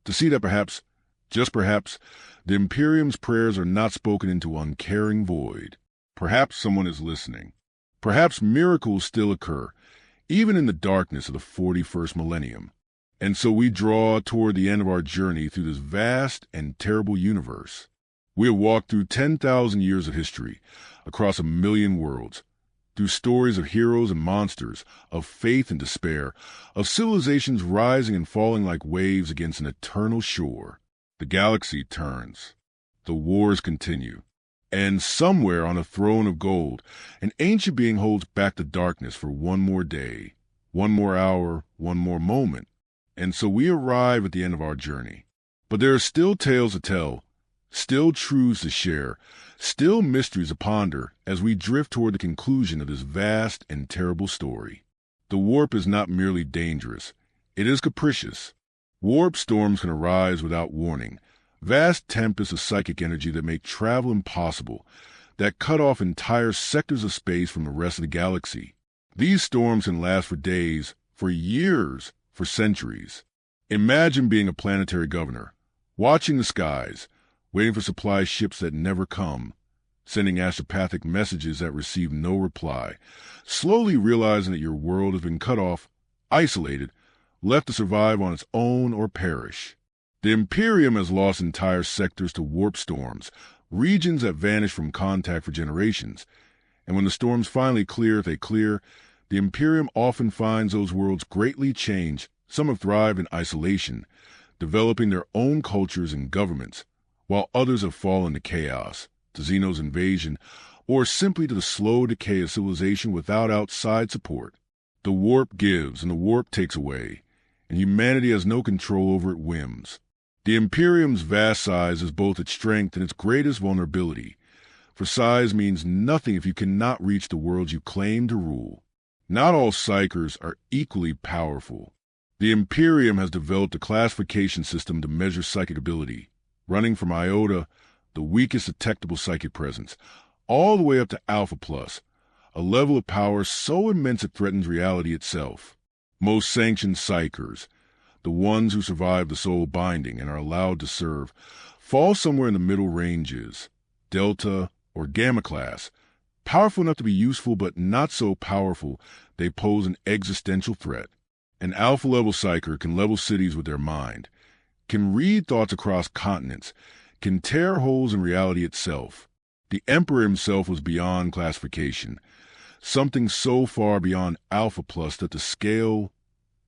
to see that perhaps, just perhaps, the Imperium's prayers are not spoken into uncaring void. Perhaps someone is listening. Perhaps miracles still occur, even in the darkness of the 41st millennium. And so we draw toward the end of our journey through this vast and terrible universe. We have walked through 10,000 years of history, across 1,000,000 worlds, through stories of heroes and monsters, of faith and despair, of civilizations rising and falling like waves against an eternal shore. The galaxy turns. The wars continue. And somewhere on a throne of gold, an ancient being holds back the darkness for one more day, one more hour, one more moment. And so we arrive at the end of our journey. But there are still tales to tell, still truths to share, still mysteries to ponder as we drift toward the conclusion of this vast and terrible story. The warp is not merely dangerous. It is capricious. Warp storms can arise without warning, vast tempests of psychic energy that make travel impossible, that cut off entire sectors of space from the rest of the galaxy. These storms can last for days, for years, for centuries. Imagine being a planetary governor, watching the skies, waiting for supply ships that never come, sending astropathic messages that receive no reply, slowly realizing that your world has been cut off, isolated, left to survive on its own or perish. The Imperium has lost entire sectors to warp storms, regions that vanish from contact for generations, and when the storms finally clear, if they clear, the Imperium often finds those worlds greatly changed. Some have thrived in isolation, developing their own cultures and governments, while others have fallen to chaos, to Xeno's invasion, or simply to the slow decay of civilization without outside support. The warp gives and the warp takes away, and humanity has no control over its whims. The Imperium's vast size is both its strength and its greatest vulnerability, for size means nothing if you cannot reach the worlds you claim to rule. Not all psychers are equally powerful. The Imperium has developed a classification system to measure psychic ability, running from Iota, the weakest detectable psychic presence, all the way up to Alpha Plus, a level of power so immense it threatens reality itself. Most sanctioned psychers, the ones who survive the soul binding and are allowed to serve, fall somewhere in the middle ranges, Delta or Gamma class, powerful enough to be useful but not so powerful they pose an existential threat. An alpha-level psyker can level cities with their mind, can read thoughts across continents, can tear holes in reality itself. The Emperor himself was beyond classification, something so far beyond Alpha Plus that the scale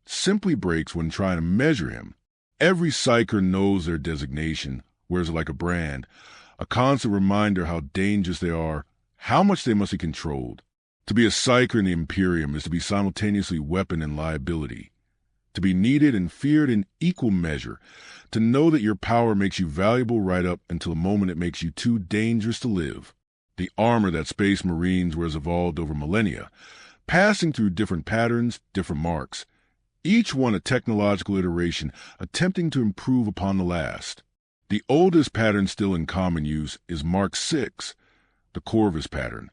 simply breaks when trying to measure him. Every psyker knows their designation, wears it like a brand, a constant reminder how dangerous they are, how much they must be controlled. To be a psyker in the Imperium is to be simultaneously weapon and liability. To be needed and feared in equal measure. To know that your power makes you valuable right up until the moment it makes you too dangerous to live. The armor that Space Marines were as evolved over millennia, passing through different patterns, different marks, each one a technological iteration attempting to improve upon the last. The oldest pattern still in common use is Mark VI, the Corvus pattern,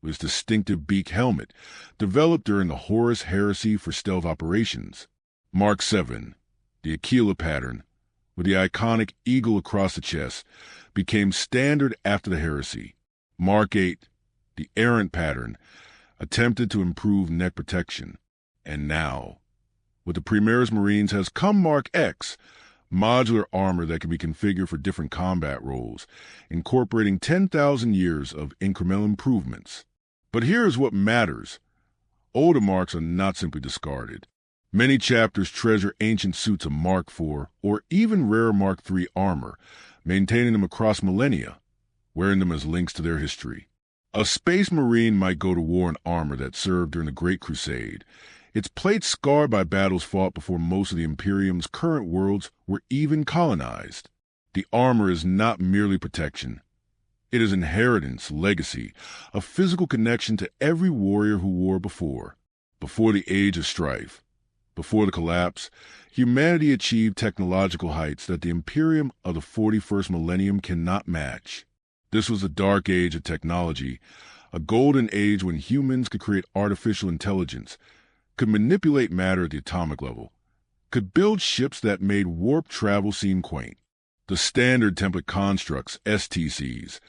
with its distinctive beak helmet, developed during the Horus Heresy for stealth operations. Mark VII, the Aquila pattern, with the iconic eagle across the chest, became standard after the heresy. Mark VIII, the errant pattern, attempted to improve neck protection. And now, with the Primaris Marines has come Mark X, modular armor that can be configured for different combat roles, incorporating 10,000 years of incremental improvements. But here's what matters. Older marks are not simply discarded. Many chapters treasure ancient suits of Mark IV or even rare Mark III armor, maintaining them across millennia, wearing them as links to their history. A Space Marine might go to war in armor that served during the Great Crusade, its plates scarred by battles fought before most of the Imperium's current worlds were even colonized. The armor is not merely protection. It is inheritance, legacy, a physical connection to every warrior who wore before the age of strife. Before the collapse, humanity achieved technological heights that the Imperium of the 41st millennium cannot match. This was a dark age of technology, a golden age when humans could create artificial intelligence, could manipulate matter at the atomic level, could build ships that made warp travel seem quaint. The standard template constructs, STCs,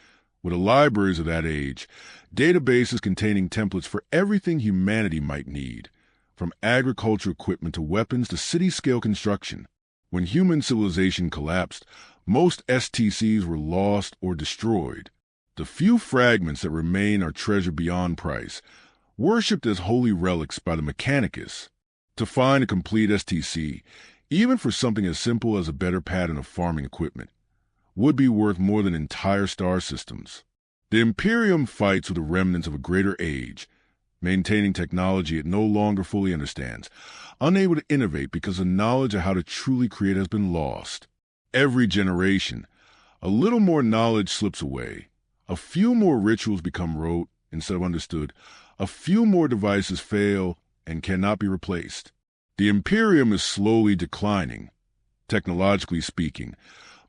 were the libraries of that age, databases containing templates for everything humanity might need, from agriculture equipment to weapons to city-scale construction. When human civilization collapsed, most STCs were lost or destroyed. The few fragments that remain are treasured beyond price, worshipped as holy relics by the Mechanicus. To find a complete STC, even for something as simple as a better pattern of farming equipment, would be worth more than entire star systems. The Imperium fights with the remnants of a greater age, maintaining technology it no longer fully understands, unable to innovate because the knowledge of how to truly create has been lost. Every generation, a little more knowledge slips away, a few more rituals become rote instead of understood, a few more devices fail and cannot be replaced. The Imperium is slowly declining, technologically speaking,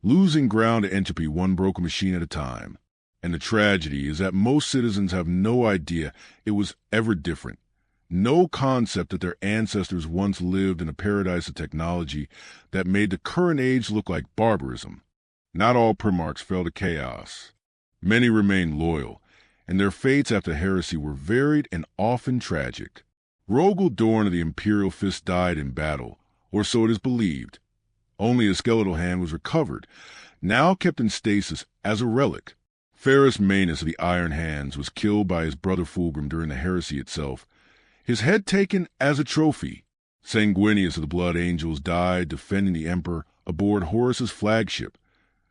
losing ground to entropy one broken machine at a time. And the tragedy is that most citizens have no idea it was ever different, no concept that their ancestors once lived in a paradise of technology that made the current age look like barbarism. Not all Primarchs fell to chaos. Many remained loyal, and their fates after heresy were varied and often tragic. Rogel Dorn of the Imperial Fist died in battle, or so it is believed. Only his skeletal hand was recovered, now kept in stasis as a relic. Ferrus Manus of the Iron Hands was killed by his brother Fulgrim during the heresy itself, his head taken as a trophy. Sanguinius of the Blood Angels died defending the Emperor aboard Horus's flagship,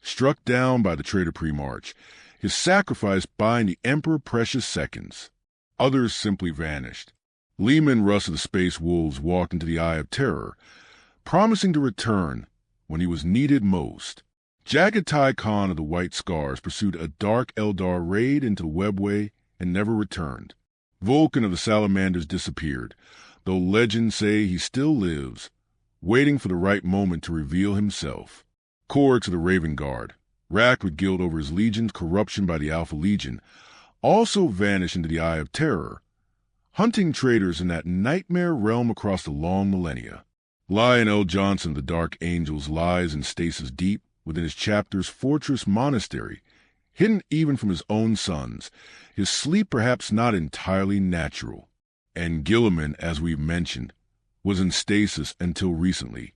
struck down by the traitor Primarch, his sacrifice buying the Emperor precious seconds. Others simply vanished. Leman Russ of the Space Wolves walked into the Eye of Terror, promising to return when he was needed most. Jagatai Khan of the White Scars pursued a dark Eldar raid into the Webway and never returned. Vulcan of the Salamanders disappeared, though legends say he still lives, waiting for the right moment to reveal himself. Corix of the Raven Guard, racked with guilt over his legion's corruption by the Alpha Legion, also vanished into the Eye of Terror, hunting traitors in that nightmare realm across the long millennia. Lionel Johnson of the Dark Angels lies in stasis deep within his chapter's fortress monastery, hidden even from his own sons, his sleep perhaps not entirely natural. And Gilliman, as we've mentioned, was in stasis until recently,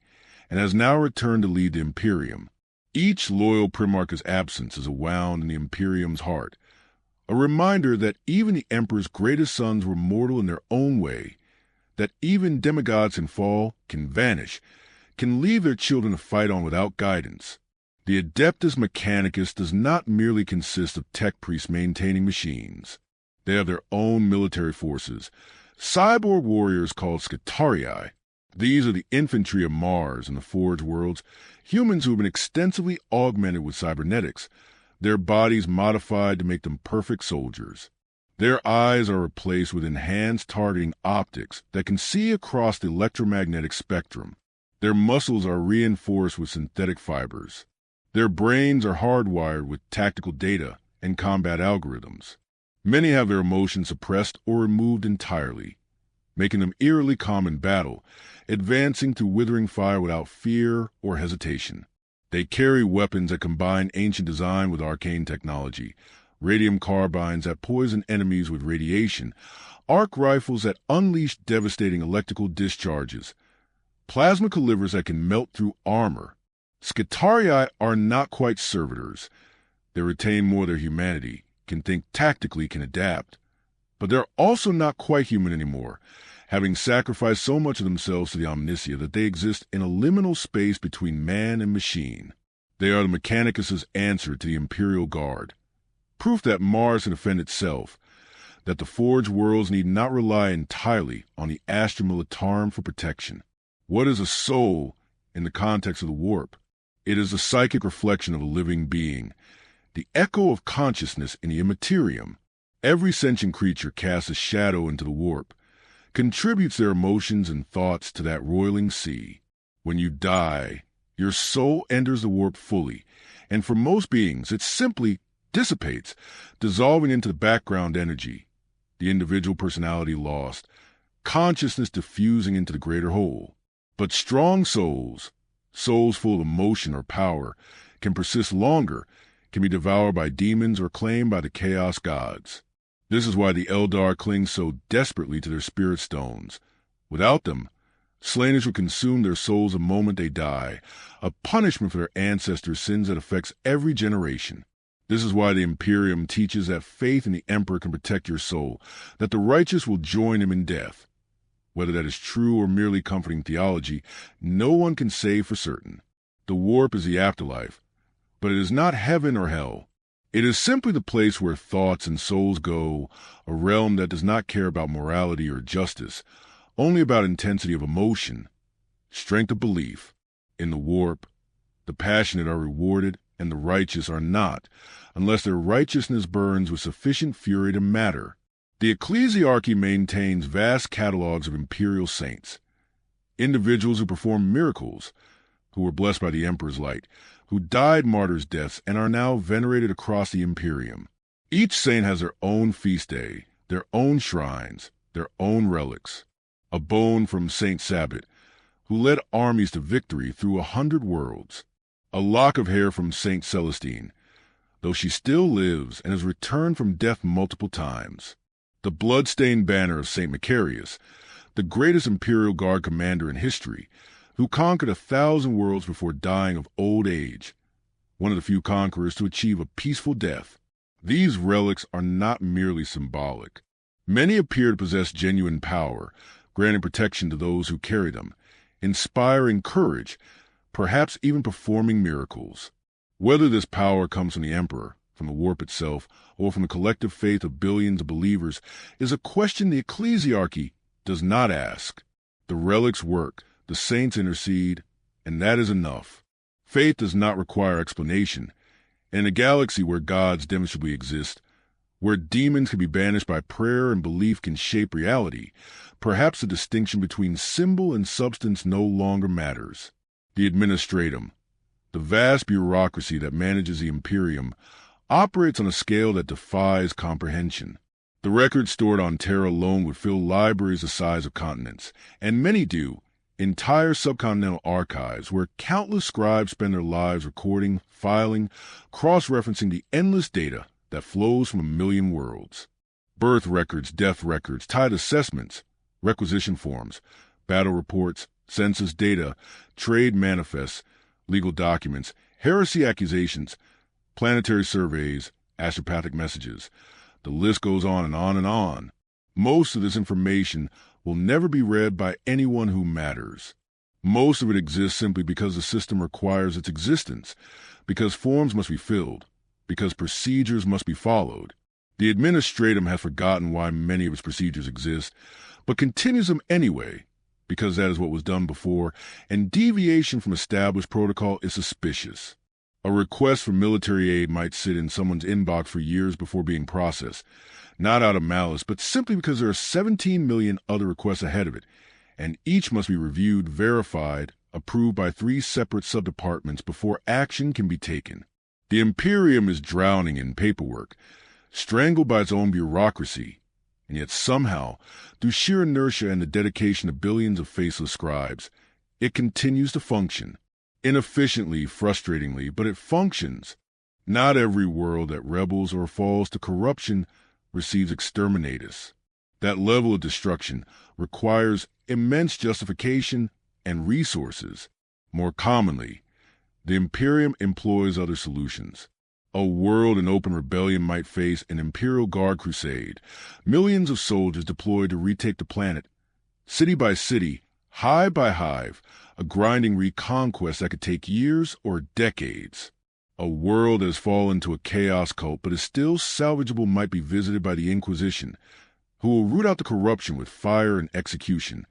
and has now returned to lead the Imperium. Each loyal Primarch's absence is a wound in the Imperium's heart, a reminder that even the Emperor's greatest sons were mortal in their own way, that even demigods can fall, can vanish, can leave their children to fight on without guidance. The Adeptus Mechanicus does not merely consist of tech priests maintaining machines. They have their own military forces, cyborg warriors called Skitarii. These are the infantry of Mars in the Forge worlds, humans who have been extensively augmented with cybernetics, their bodies modified to make them perfect soldiers. Their eyes are replaced with enhanced targeting optics that can see across the electromagnetic spectrum. Their muscles are reinforced with synthetic fibers. Their brains are hardwired with tactical data and combat algorithms. Many have their emotions suppressed or removed entirely, making them eerily calm in battle, advancing through withering fire without fear or hesitation. They carry weapons that combine ancient design with arcane technology, radium carbines that poison enemies with radiation, arc rifles that unleash devastating electrical discharges, plasma calibers that can melt through armor. Skitarii are not quite servitors. They retain more of their humanity, can think tactically, can adapt. But they're also not quite human anymore, having sacrificed so much of themselves to the Omnicia that they exist in a liminal space between man and machine. They are the Mechanicus' answer to the Imperial Guard, proof that Mars can defend itself, that the Forge worlds need not rely entirely on the Astra Militarum for protection. What is a soul in the context of the warp? It is the psychic reflection of a living being, the echo of consciousness in the immaterium. Every sentient creature casts a shadow into the warp, contributes their emotions and thoughts to that roiling sea. When you die, your soul enters the warp fully, and for most beings it simply dissipates, dissolving into the background energy, the individual personality lost, consciousness diffusing into the greater whole. But strong souls, souls full of emotion or power, can persist longer, can be devoured by demons or claimed by the chaos gods. This is why the Eldar cling so desperately to their spirit stones. Without them, slainers would consume their souls the moment they die, a punishment for their ancestors' sins that affects every generation. This is why the Imperium teaches that faith in the Emperor can protect your soul, that the righteous will join him in death. Whether that is true or merely comforting theology, no one can say for certain. The warp is the afterlife, but it is not heaven or hell. It is simply the place where thoughts and souls go, a realm that does not care about morality or justice, only about intensity of emotion, strength of belief. In the warp, the passionate are rewarded and the righteous are not, unless their righteousness burns with sufficient fury to matter. The ecclesiarchy maintains vast catalogs of imperial saints, individuals who perform miracles, who were blessed by the Emperor's light, who died martyrs' deaths and are now venerated across the Imperium. Each saint has their own feast day, their own shrines, their own relics. A bone from Saint Sabbat, who led armies to victory through 100 worlds. A lock of hair from Saint Celestine, though she still lives and has returned from death multiple times. The blood-stained banner of Saint Macarius, the greatest Imperial Guard commander in history, who conquered 1,000 worlds before dying of old age, one of the few conquerors to achieve a peaceful death. These relics are not merely symbolic. Many appear to possess genuine power, granting protection to those who carry them, inspiring courage, perhaps even performing miracles. Whether this power comes from the Emperor, from the warp itself, or from the collective faith of billions of believers is a question the ecclesiarchy does not ask. The relics work, the saints intercede, and that is enough. Faith does not require explanation. In a galaxy where gods demonstrably exist, where demons can be banished by prayer and belief can shape reality, perhaps the distinction between symbol and substance no longer matters. The administratum, the vast bureaucracy that manages the Imperium, operates on a scale that defies comprehension. The records stored on Terra alone would fill libraries the size of continents, and many do, entire subcontinental archives where countless scribes spend their lives recording, filing, cross-referencing the endless data that flows from 1,000,000 worlds. Birth records, death records, tithe assessments, requisition forms, battle reports, census data, trade manifests, legal documents, heresy accusations, planetary surveys, astropathic messages. The list goes on and on and on. Most of this information will never be read by anyone who matters. Most of it exists simply because the system requires its existence, because forms must be filled, because procedures must be followed. The administratum has forgotten why many of its procedures exist, but continues them anyway, because that is what was done before, and deviation from established protocol is suspicious. A request for military aid might sit in someone's inbox for years before being processed, not out of malice, but simply because there are 17 million other requests ahead of it, and each must be reviewed, verified, approved by 3 separate subdepartments before action can be taken. The Imperium is drowning in paperwork, strangled by its own bureaucracy, and yet somehow, through sheer inertia and the dedication of billions of faceless scribes, it continues to function. Inefficiently, frustratingly, but it functions. Not every world that rebels or falls to corruption receives exterminatus. That level of destruction requires immense justification and resources. More commonly, the Imperium employs other solutions. A world in open rebellion might face an Imperial Guard crusade, millions of soldiers deployed to retake the planet, city by city, hive by hive, a grinding reconquest that could take years or decades. A world that has fallen into a chaos cult but is still salvageable might be visited by the Inquisition, who will root out the corruption with fire and execution,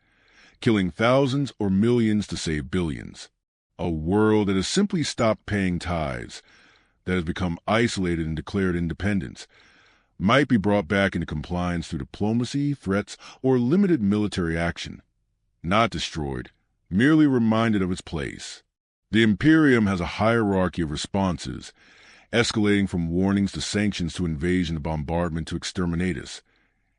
killing thousands or millions to save billions. A world that has simply stopped paying tithes, that has become isolated and declared independence, might be brought back into compliance through diplomacy, threats, or limited military action. Not destroyed, merely reminded of its place. The Imperium has a hierarchy of responses, escalating from warnings to sanctions to invasion to bombardment to exterminatus,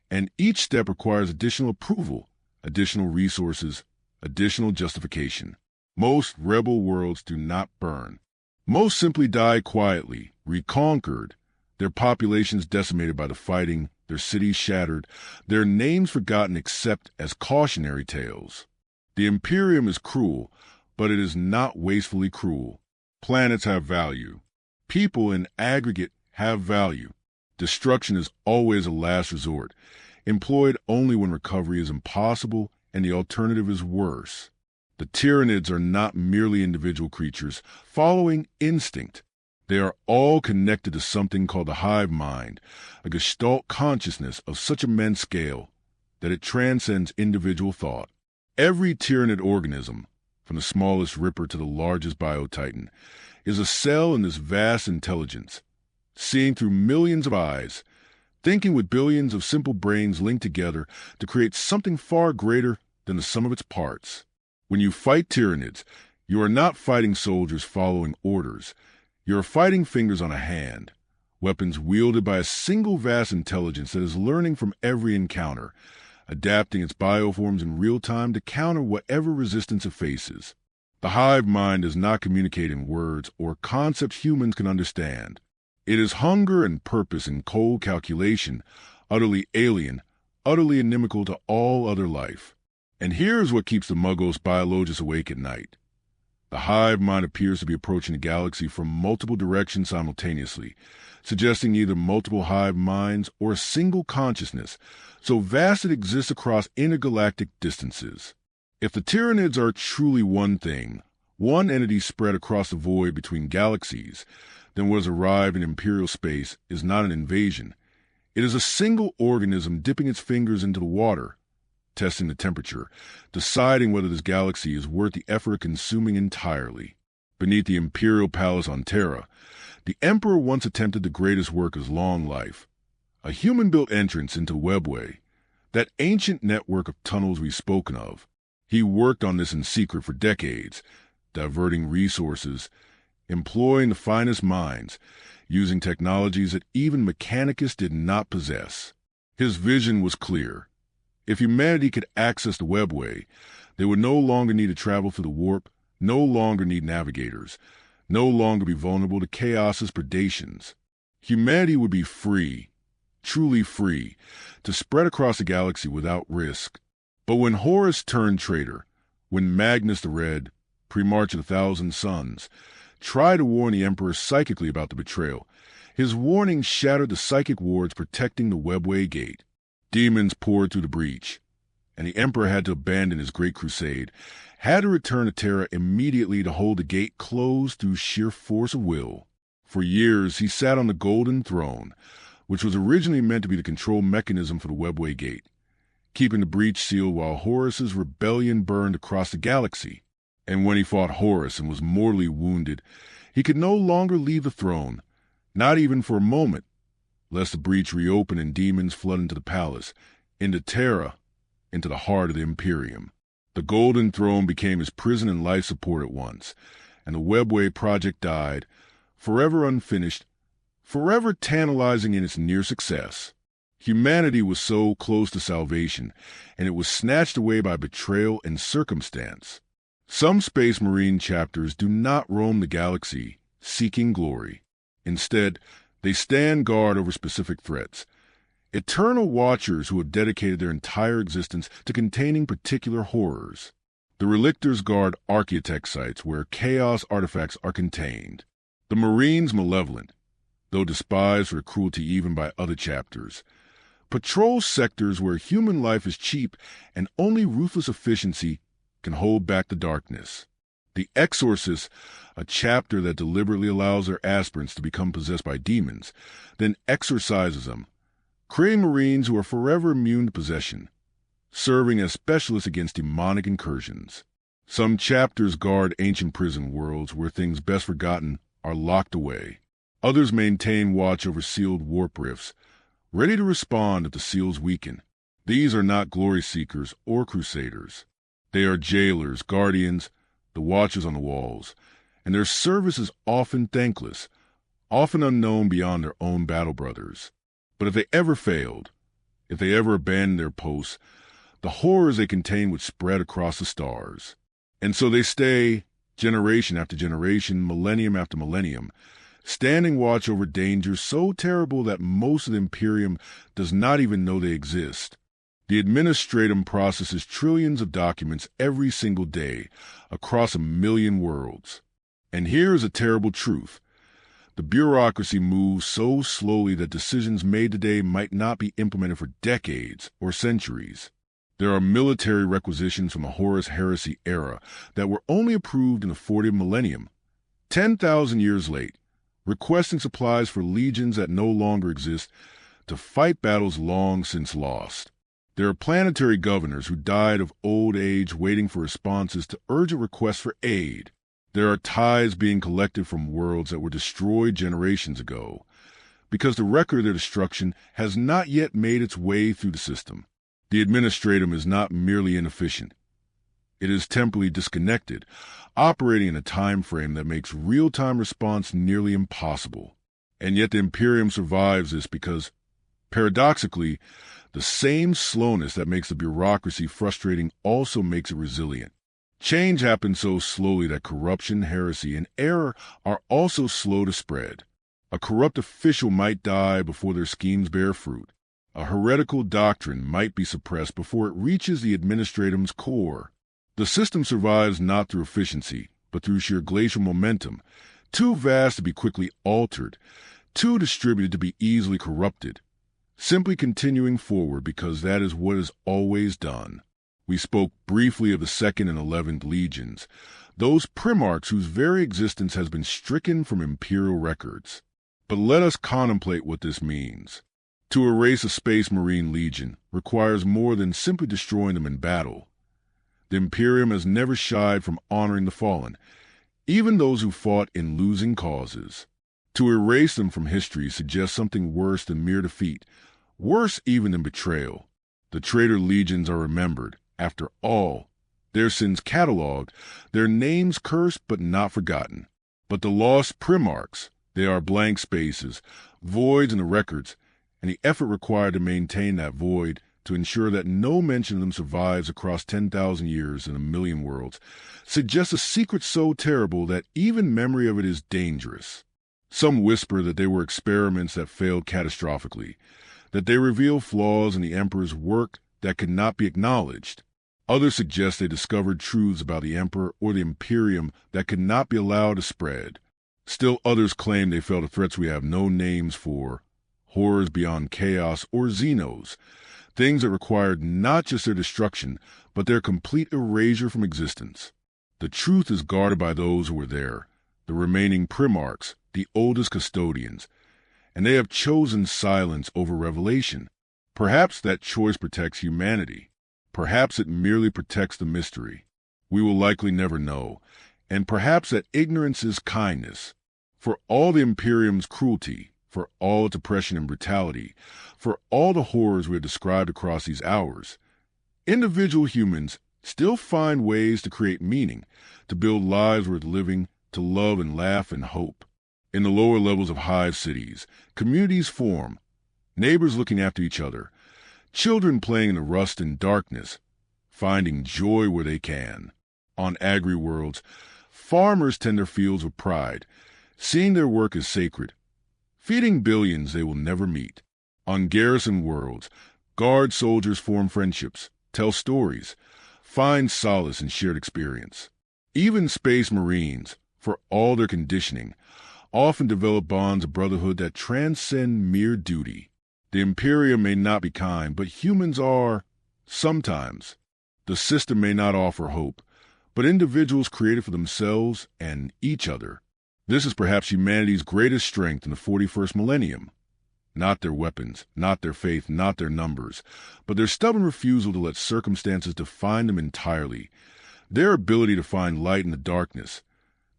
and each step requires additional approval, additional resources, additional justification. Most rebel worlds do not burn. Most simply die quietly, reconquered, their populations decimated by the fighting, their cities shattered, their names forgotten except as cautionary tales. The Imperium is cruel, but it is not wastefully cruel. Planets have value. People in aggregate have value. Destruction is always a last resort, employed only when recovery is impossible and the alternative is worse. The Tyranids are not merely individual creatures following instinct. They are all connected to something called the hive mind, a gestalt consciousness of such immense scale that it transcends individual thought. Every Tyranid organism, from the smallest ripper to the largest biotitan, is a cell in this vast intelligence, seeing through millions of eyes, thinking with billions of simple brains linked together to create something far greater than the sum of its parts. When you fight Tyranids, you are not fighting soldiers following orders. You are fighting fingers on a hand, weapons wielded by a single vast intelligence that is learning from every encounter, adapting its bioforms in real time to counter whatever resistance it faces. The hive mind does not communicate in words or concepts humans can understand. It is hunger and purpose in cold calculation, utterly alien, utterly inimical to all other life. And here's what keeps the Muggos biologists awake at night. The hive mind appears to be approaching the galaxy from multiple directions simultaneously, suggesting either multiple hive minds or a single consciousness, so vast it exists across intergalactic distances. If the Tyranids are truly one thing, one entity spread across the void between galaxies, then what has arrived in Imperial space is not an invasion. It is a single organism dipping its fingers into the water, testing the temperature, deciding whether this galaxy is worth the effort consuming entirely. Beneath the Imperial Palace on Terra, the Emperor once attempted the greatest work of his long life, a human-built entrance into Webway, that ancient network of tunnels we've spoken of. He worked on this in secret for decades, diverting resources, employing the finest minds, using technologies that even Mechanicus did not possess. His vision was clear. If humanity could access the Webway, they would no longer need to travel through the warp, no longer need navigators, no longer be vulnerable to chaos's predations. Humanity would be free, truly free, to spread across the galaxy without risk. But when Horus turned traitor, when Magnus the Red, pre-March of the Thousand Suns, tried to warn the Emperor psychically about the betrayal, his warning shattered the psychic wards protecting the Webway gate. Demons poured through the breach, and the Emperor had to abandon his great crusade, had to return to Terra immediately to hold the gate closed through sheer force of will. For years he sat on the golden throne, which was originally meant to be the control mechanism for the Webway Gate, keeping the breach sealed while Horus's rebellion burned across the galaxy. And when he fought Horus and was mortally wounded, he could no longer leave the throne, not even for a moment, lest the breach reopen and demons flood into the palace, into Terra, into the heart of the Imperium. The Golden Throne became his prison and life support at once, and the Webway project died, forever unfinished, forever tantalizing in its near success. Humanity was so close to salvation, and it was snatched away by betrayal and circumstance. Some Space Marine chapters do not roam the galaxy seeking glory. Instead, they stand guard over specific threats. Eternal watchers who have dedicated their entire existence to containing particular horrors. The Relictors guard archaeotech sites where chaos artifacts are contained. The Marines malevolent, though despised for cruelty even by other chapters. Patrol sectors where human life is cheap and only ruthless efficiency can hold back the darkness. The Exorcists, a chapter that deliberately allows their aspirants to become possessed by demons, then exorcises them, creating Marines who are forever immune to possession, serving as specialists against demonic incursions. Some chapters guard ancient prison worlds where things best forgotten are locked away. Others maintain watch over sealed warp rifts, ready to respond if the seals weaken. These are not glory seekers or crusaders. They are jailers, guardians, the watchers on the walls, and their service is often thankless, often unknown beyond their own battle brothers. But if they ever failed, if they ever abandoned their posts, the horrors they contain would spread across the stars. And so they stay, generation after generation, millennium after millennium, standing watch over dangers so terrible that most of the Imperium does not even know they exist. The Administratum processes trillions of documents every single day across 1 million worlds. And here is a terrible truth. The bureaucracy moves so slowly that decisions made today might not be implemented for decades or centuries. There are military requisitions from the Horus Heresy era that were only approved in the 40th millennium, 10,000 years late, requesting supplies for legions that no longer exist to fight battles long since lost. There are planetary governors who died of old age waiting for responses to urgent requests for aid. There are tithes being collected from worlds that were destroyed generations ago, because the record of their destruction has not yet made its way through the system. The Administratum is not merely inefficient. It is temporally disconnected, operating in a time frame that makes real-time response nearly impossible. And yet the Imperium survives this because, paradoxically, the same slowness that makes the bureaucracy frustrating also makes it resilient. Change happens so slowly that corruption, heresy, and error are also slow to spread. A corrupt official might die before their schemes bear fruit. A heretical doctrine might be suppressed before it reaches the Administratum's core. The system survives not through efficiency, but through sheer glacial momentum, too vast to be quickly altered, too distributed to be easily corrupted. Simply continuing forward because that is what is always done. We spoke briefly of the 2nd and 11th Legions, those Primarchs whose very existence has been stricken from Imperial records. But let us contemplate what this means. To erase a Space Marine Legion requires more than simply destroying them in battle. The Imperium has never shied from honoring the fallen, even those who fought in losing causes. To erase them from history suggests something worse than mere defeat, worse even than betrayal. The traitor legions are remembered, after all, their sins catalogued, their names cursed but not forgotten. But the lost Primarchs, they are blank spaces, voids in the records, and the effort required to maintain that void, to ensure that no mention of them survives across 10,000 years in 1 million worlds, suggests a secret so terrible that even memory of it is dangerous. Some whisper that they were experiments that failed catastrophically, that they reveal flaws in the Emperor's work that could not be acknowledged. Others suggest they discovered truths about the Emperor or the Imperium that could not be allowed to spread. Still others claim they fell to threats we have no names for, horrors beyond chaos or Xenos, things that required not just their destruction, but their complete erasure from existence. The truth is guarded by those who were there, the remaining Primarchs, the oldest custodians, and they have chosen silence over revelation. Perhaps that choice protects humanity. Perhaps it merely protects the mystery. We will likely never know. And perhaps that ignorance is kindness. For all the Imperium's cruelty, for all its oppression and brutality, for all the horrors we have described across these hours, individual humans still find ways to create meaning, to build lives worth living, to love and laugh and hope. In the lower levels of hive cities, communities form, neighbors looking after each other, children playing in the rust and darkness, finding joy where they can. On agri-worlds, farmers tend their fields with pride, seeing their work as sacred, feeding billions they will never meet. On garrison worlds, guard soldiers form friendships, tell stories, find solace in shared experience. Even space marines, for all their conditioning, often develop bonds of brotherhood that transcend mere duty. The Imperium may not be kind, but humans are, sometimes. The system may not offer hope, but individuals created for themselves and each other. This is perhaps humanity's greatest strength in the 41st millennium. Not their weapons, not their faith, not their numbers, but their stubborn refusal to let circumstances define them entirely. Their ability to find light in the darkness,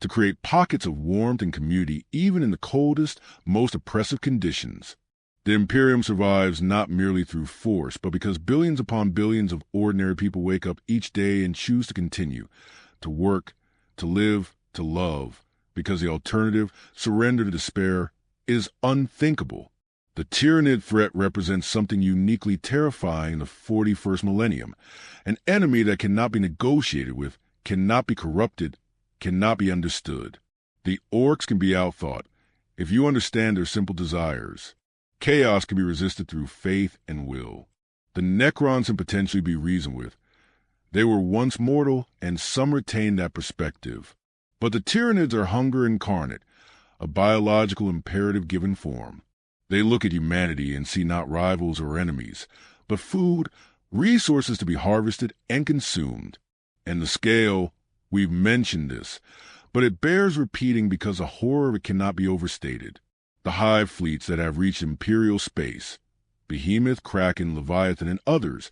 to create pockets of warmth and community even in the coldest, most oppressive conditions. The Imperium survives not merely through force, but because billions upon billions of ordinary people wake up each day and choose to continue, to work, to live, to love, because the alternative, surrender to despair, is unthinkable. The Tyranid threat represents something uniquely terrifying in the 41st millennium, an enemy that cannot be negotiated with, cannot be corrupted, cannot be understood. The orcs can be outthought, if you understand their simple desires. Chaos can be resisted through faith and will. The Necrons can potentially be reasoned with. They were once mortal, and some retain that perspective. But the Tyranids are hunger incarnate, a biological imperative given form. They look at humanity and see not rivals or enemies, but food, resources to be harvested and consumed. And the scale, we've mentioned this, but it bears repeating because the horror of it cannot be overstated. The hive fleets that have reached imperial space, Behemoth, Kraken, Leviathan, and others,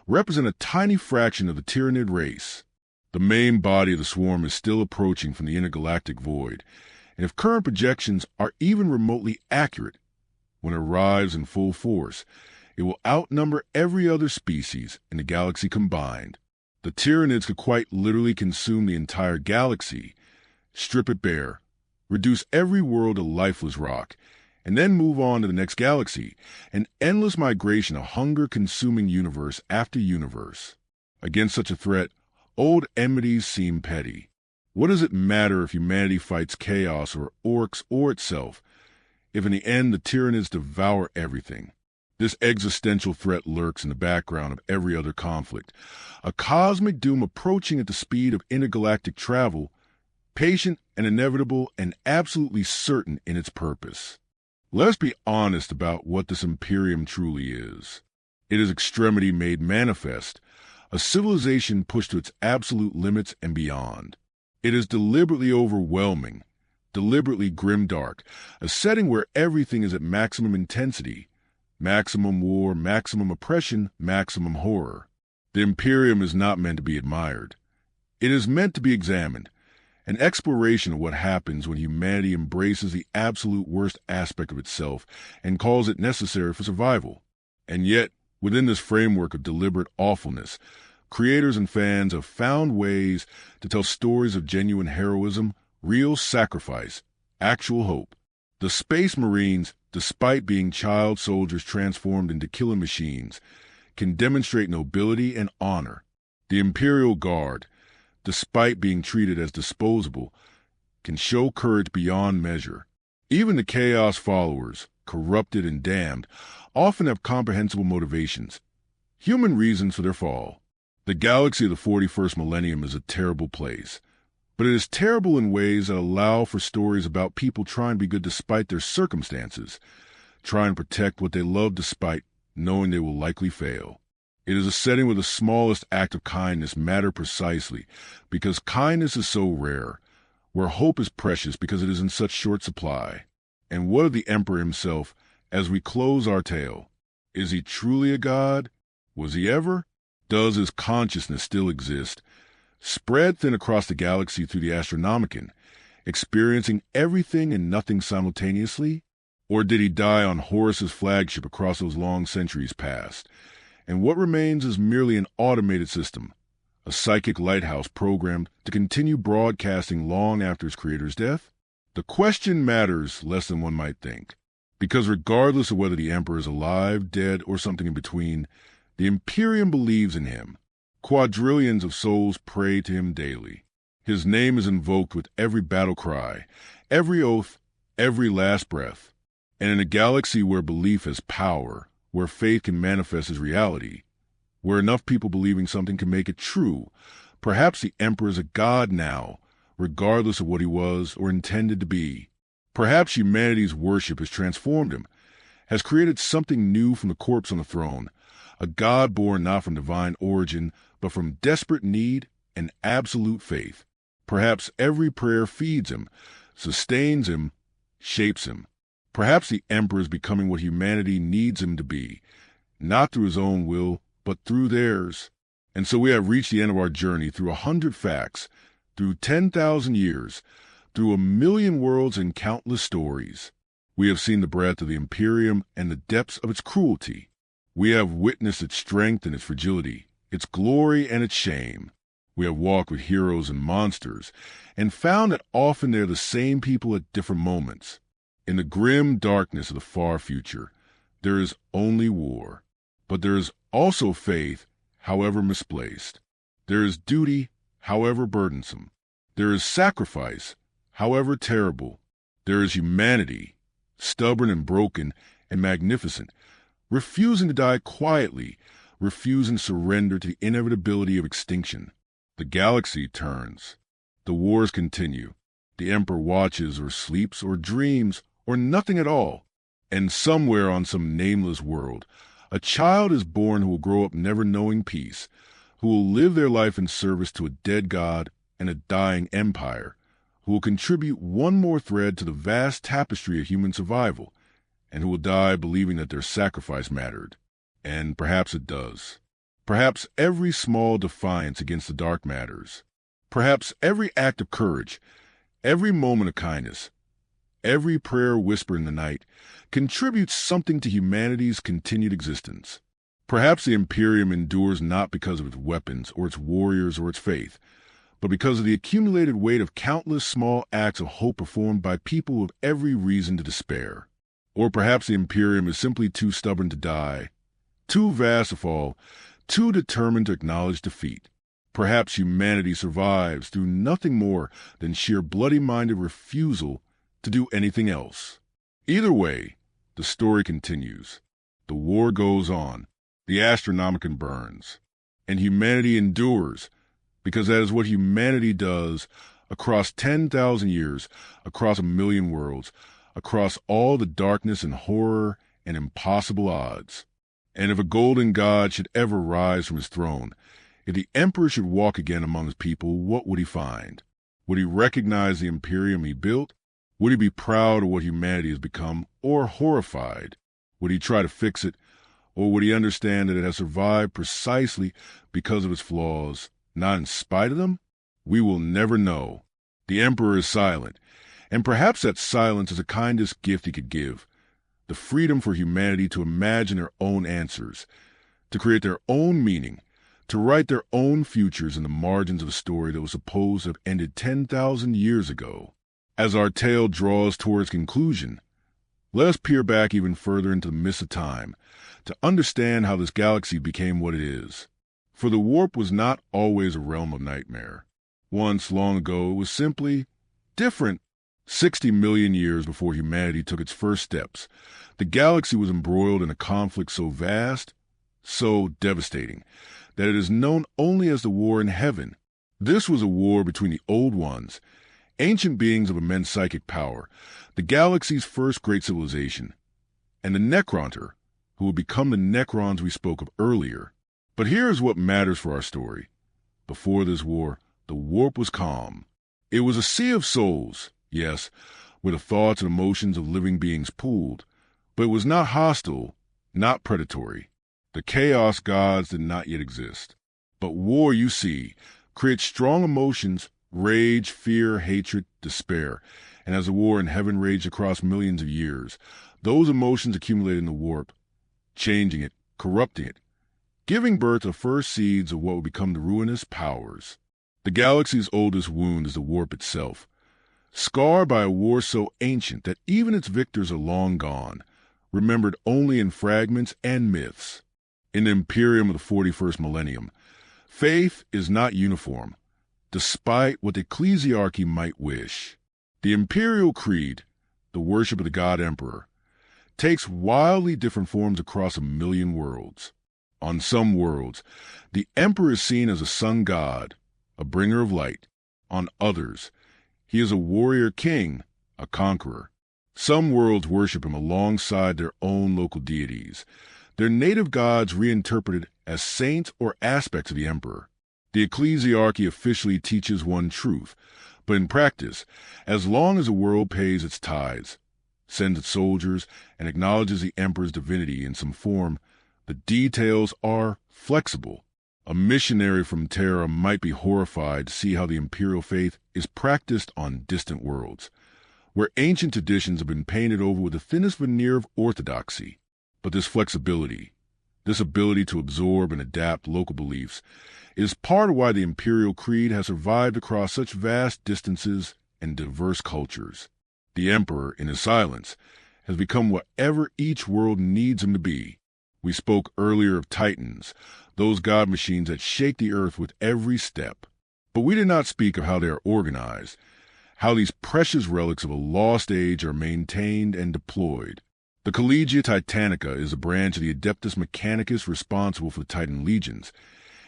represent a tiny fraction of the Tyranid race. The main body of the swarm is still approaching from the intergalactic void, and if current projections are even remotely accurate, when it arrives in full force, it will outnumber every other species in the galaxy combined. The Tyranids could quite literally consume the entire galaxy, strip it bare, reduce every world to lifeless rock, and then move on to the next galaxy, an endless migration of hunger-consuming universe after universe. Against such a threat, old enmities seem petty. What does it matter if humanity fights chaos or orcs or itself, if in the end the Tyranids devour everything? This existential threat lurks in the background of every other conflict, a cosmic doom approaching at the speed of intergalactic travel, patient and inevitable and absolutely certain in its purpose. Let's be honest about what this Imperium truly is. It is extremity made manifest, a civilization pushed to its absolute limits and beyond. It is deliberately overwhelming, deliberately grimdark, a setting where everything is at maximum intensity, maximum war, maximum oppression, maximum horror. The Imperium is not meant to be admired. It is meant to be examined, an exploration of what happens when humanity embraces the absolute worst aspect of itself and calls it necessary for survival. And yet, within this framework of deliberate awfulness, creators and fans have found ways to tell stories of genuine heroism, real sacrifice, actual hope. The Space Marines, despite being child soldiers transformed into killing machines, can demonstrate nobility and honor. The Imperial Guard, despite being treated as disposable, can show courage beyond measure. Even the Chaos followers, corrupted and damned, often have comprehensible motivations, human reasons for their fall. The galaxy of the 41st millennium is a terrible place, but it is terrible in ways that allow for stories about people trying to be good despite their circumstances, trying to protect what they love despite knowing they will likely fail. It is a setting where the smallest act of kindness matters precisely because kindness is so rare, where hope is precious because it is in such short supply. And what of the Emperor himself as we close our tale? Is he truly a god? Was he ever? Does his consciousness still exist, spread thin across the galaxy through the Astronomicon, experiencing everything and nothing simultaneously? Or did he die on Horus's flagship across those long centuries past? And what remains is merely an automated system, a psychic lighthouse programmed to continue broadcasting long after its creator's death? The question matters less than one might think, because regardless of whether the Emperor is alive, dead, or something in between, the Imperium believes in him. Quadrillions of souls pray to him daily. His name is invoked with every battle cry, every oath, every last breath. And in a galaxy where belief has power, where faith can manifest as reality, where enough people believing something can make it true, perhaps the Emperor is a god now, regardless of what he was or intended to be. Perhaps humanity's worship has transformed him, has created something new from the corpse on the throne, a god born not from divine origin, but from desperate need and absolute faith. Perhaps every prayer feeds him, sustains him, shapes him. Perhaps the Emperor is becoming what humanity needs him to be, not through his own will, but through theirs. And so we have reached the end of our journey through 100 facts, through 10,000 years, through 1,000,000 worlds and countless stories. We have seen the breadth of the Imperium and the depths of its cruelty. We have witnessed its strength and its fragility, its glory and its shame. We have walked with heroes and monsters, and found that often they are the same people at different moments. In the grim darkness of the far future, there is only war. But there is also faith, however misplaced. There is duty, however burdensome. There is sacrifice, however terrible. There is humanity, stubborn and broken and magnificent, refusing to die quietly, refusing to surrender to the inevitability of extinction. The galaxy turns. The wars continue. The Emperor watches or sleeps or dreams or nothing at all. And somewhere on some nameless world, a child is born who will grow up never knowing peace, who will live their life in service to a dead god and a dying empire, who will contribute one more thread to the vast tapestry of human survival, and who will die believing that their sacrifice mattered. And perhaps it does. Perhaps every small defiance against the dark matters. Perhaps every act of courage, every moment of kindness, every prayer whispered in the night contributes something to humanity's continued existence. Perhaps the Imperium endures not because of its weapons or its warriors or its faith, but because of the accumulated weight of countless small acts of hope performed by people with every reason to despair. Or perhaps the Imperium is simply too stubborn to die, too vast to fall, too determined to acknowledge defeat. Perhaps humanity survives through nothing more than sheer bloody-minded refusal to do anything else. Either way, the story continues. The war goes on. The Astronomicon burns. And humanity endures, because that is what humanity does across 10,000 years, across 1,000,000 worlds, across all the darkness and horror and impossible odds. And if a golden god should ever rise from his throne, if the Emperor should walk again among his people, what would he find? Would he recognize the Imperium he built? Would he be proud of what humanity has become, or horrified? Would he try to fix it, or would he understand that it has survived precisely because of its flaws, not in spite of them? We will never know. The Emperor is silent, and perhaps that silence is the kindest gift he could give, the freedom for humanity to imagine their own answers, to create their own meaning, to write their own futures in the margins of a story that was supposed to have ended 10,000 years ago. As our tale draws towards conclusion, let us peer back even further into the mists of time to understand how this galaxy became what it is. For the warp was not always a realm of nightmare. Once, long ago, it was simply different. 60 million years before humanity took its first steps, the galaxy was embroiled in a conflict so vast, so devastating, that it is known only as the War in Heaven. This was a war between the Old Ones, ancient beings of immense psychic power, the galaxy's first great civilization, and the Necronter, who would become the Necrons we spoke of earlier. But here is what matters for our story. Before this war, the warp was calm. It was a sea of souls, yes, where the thoughts and emotions of living beings pooled. But it was not hostile, not predatory. The chaos gods did not yet exist. But war, you see, creates strong emotions: rage, fear, hatred, despair. And as the war in heaven raged across millions of years, those emotions accumulated in the warp, changing it, corrupting it, giving birth to the first seeds of what would become the ruinous powers. The galaxy's oldest wound is the warp itself, scarred by a war so ancient that even its victors are long gone, remembered only in fragments and myths. In the Imperium of the 41st millennium, faith is not uniform, despite what the ecclesiarchy might wish. The Imperial Creed, the worship of the God Emperor, takes wildly different forms across a million worlds. On some worlds, the Emperor is seen as a sun god, a bringer of light. On others, he is a warrior king, a conqueror. Some worlds worship him alongside their own local deities, their native gods reinterpreted as saints or aspects of the Emperor. The ecclesiarchy officially teaches one truth, but in practice, as long as the world pays its tithes, sends its soldiers, and acknowledges the Emperor's divinity in some form, the details are flexible. A missionary from Terra might be horrified to see how the imperial faith is practiced on distant worlds, where ancient traditions have been painted over with the thinnest veneer of orthodoxy. But this flexibility, this ability to absorb and adapt local beliefs, is part of why the Imperial Creed has survived across such vast distances and diverse cultures. The Emperor, in his silence, has become whatever each world needs him to be. We spoke earlier of Titans, those god machines that shake the earth with every step. But we did not speak of how they are organized, how these precious relics of a lost age are maintained and deployed. The Collegia Titanica is a branch of the Adeptus Mechanicus responsible for the Titan legions,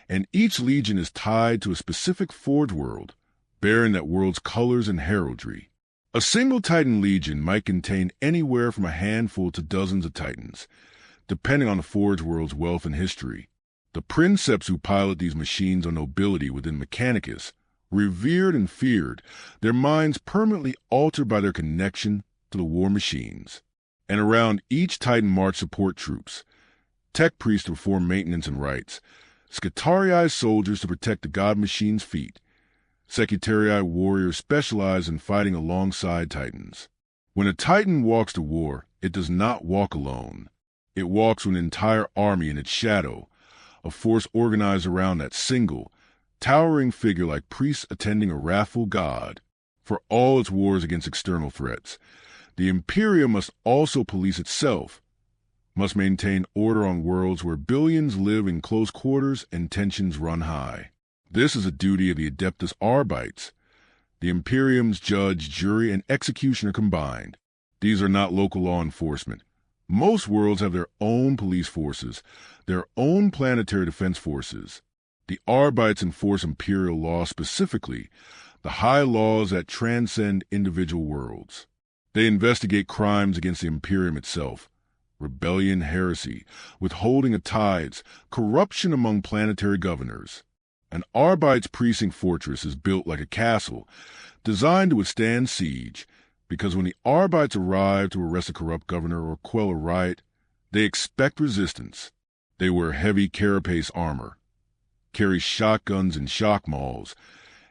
and each legion is tied to a specific forge world, bearing that world's colors and heraldry. A single Titan legion might contain anywhere from a handful to dozens of Titans, depending on the forge world's wealth and history. The princeps who pilot these machines are nobility within Mechanicus, revered and feared, their minds permanently altered by their connection to the war machines. And around each Titan march support troops, tech priests to perform maintenance and rites, Scutarii soldiers to protect the god machine's feet, Secutarii warriors specialize in fighting alongside Titans. When a Titan walks to war, it does not walk alone. It walks with an entire army in its shadow, a force organized around that single, towering figure like priests attending a wrathful god. For all its wars against external threats, the Imperium must also police itself, must maintain order on worlds where billions live in close quarters and tensions run high. This is a duty of the Adeptus Arbites. The Imperium's judge, jury, and executioner combined. These are not local law enforcement. Most worlds have their own police forces, their own planetary defense forces. The Arbites enforce imperial law, specifically the high laws that transcend individual worlds. They investigate crimes against the Imperium itself: rebellion, heresy, withholding of tithes, corruption among planetary governors. An Arbite's precinct fortress is built like a castle, designed to withstand siege, because when the Arbites arrive to arrest a corrupt governor or quell a riot, they expect resistance. They wear heavy carapace armor, carry shotguns and shock mauls,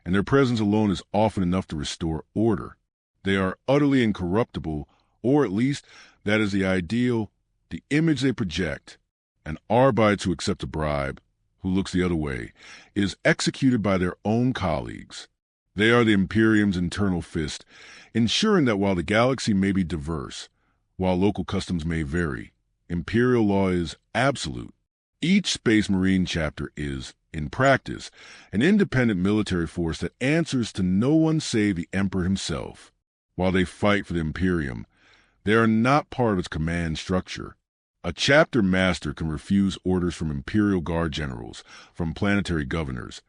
and their presence alone is often enough to restore order. They are utterly incorruptible, or at least that is the ideal, the image they project. An Arbite who accepts a bribe, who looks the other way, is executed by their own colleagues. They are the Imperium's internal fist, ensuring that while the galaxy may be diverse, while local customs may vary, Imperial law is absolute. Each Space Marine chapter is, in practice, an independent military force that answers to no one save the Emperor himself. While they fight for the Imperium, they are not part of its command structure. A chapter master can refuse orders from Imperial Guard generals, from planetary governors,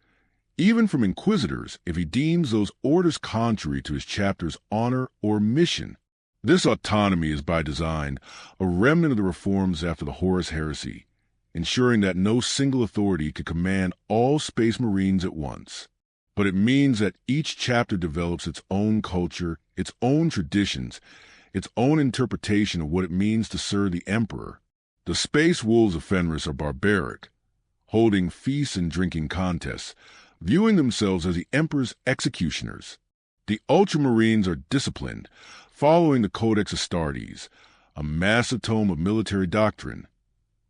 even from inquisitors if he deems those orders contrary to his chapter's honor or mission. This autonomy is by design, a remnant of the reforms after the Horus Heresy, ensuring that no single authority could command all Space Marines at once. but it means that each chapter develops its own culture, its own traditions, its own interpretation of what it means to serve the emperor. The space wolves of Fenris are barbaric, holding feasts and drinking contests, viewing themselves as the emperor's executioners. The ultramarines are disciplined, following the Codex Astartes, a massive tome of military doctrine.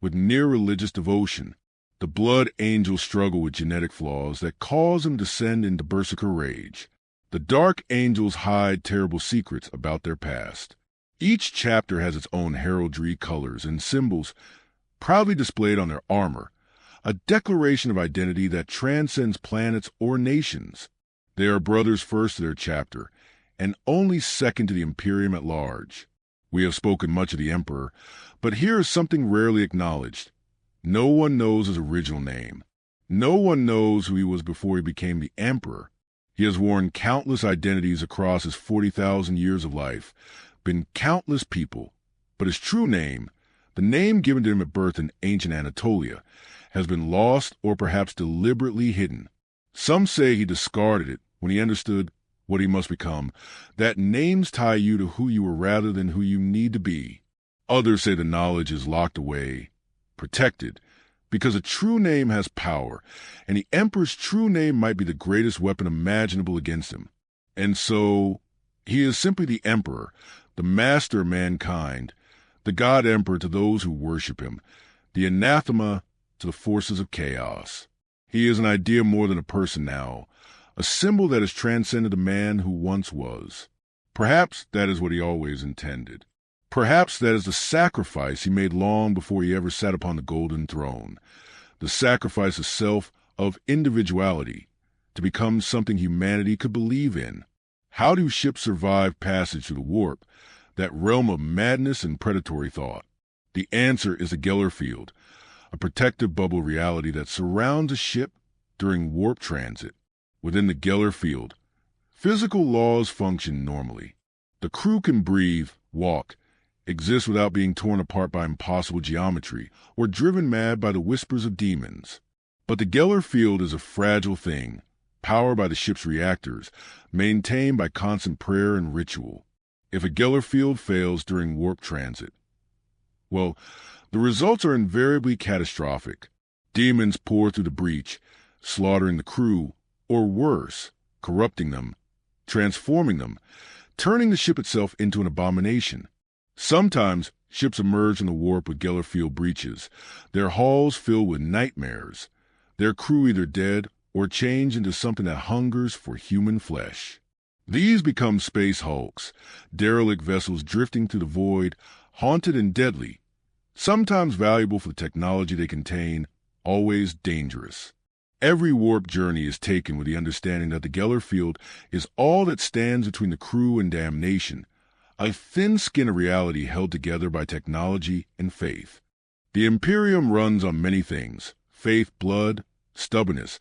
With near-religious devotion, the blood angels struggle with genetic flaws that cause them to descend into berserker rage. The dark angels hide terrible secrets about their past. Each chapter has its own heraldry, colors, and symbols proudly displayed on their armor, a declaration of identity that transcends planets or nations. They are brothers first to their chapter, and only second to the Imperium at large. We have spoken much of the Emperor, but here is something rarely acknowledged. No one knows his original name. No one knows who he was before he became the Emperor. He has worn countless identities across his 40,000 years of life, been countless people, but his true name, the name given to him at birth in ancient Anatolia, has been lost or perhaps deliberately hidden. Some say he discarded it when he understood what he must become, that names tie you to who you are rather than who you need to be. Others say the knowledge is locked away, protected, because a true name has power, and the Emperor's true name might be the greatest weapon imaginable against him. And so, he is simply the Emperor, the master of mankind, the God Emperor to those who worship him, the anathema to the forces of chaos. He is an idea more than a person now, a symbol that has transcended the man who once was. Perhaps that is what he always intended. Perhaps that is the sacrifice he made long before he ever sat upon the golden throne, the sacrifice of self, of individuality, to become something humanity could believe in. How do ships survive passage through the warp, that realm of madness and predatory thought? The answer is the Geller field, a protective bubble reality that surrounds a ship during warp transit. Within the Geller field, physical laws function normally. The crew can breathe, walk, exist without being torn apart by impossible geometry or driven mad by the whispers of demons. But the Geller field is a fragile thing, powered by the ship's reactors, maintained by constant prayer and ritual. If a Geller field fails during warp transit, well, the results are invariably catastrophic. Demons pour through the breach, slaughtering the crew, or worse, corrupting them, transforming them, turning the ship itself into an abomination. Sometimes ships emerge from the warp with Geller field breaches, their hulls filled with nightmares, their crew either dead or changed into something that hungers for human flesh. These become space hulks, derelict vessels drifting through the void, haunted and deadly, sometimes valuable for the technology they contain, always dangerous. Every warp journey is taken with the understanding that the Geller field is all that stands between the crew and damnation, a thin skin of reality held together by technology and faith. The Imperium runs on many things, faith, blood, stubbornness,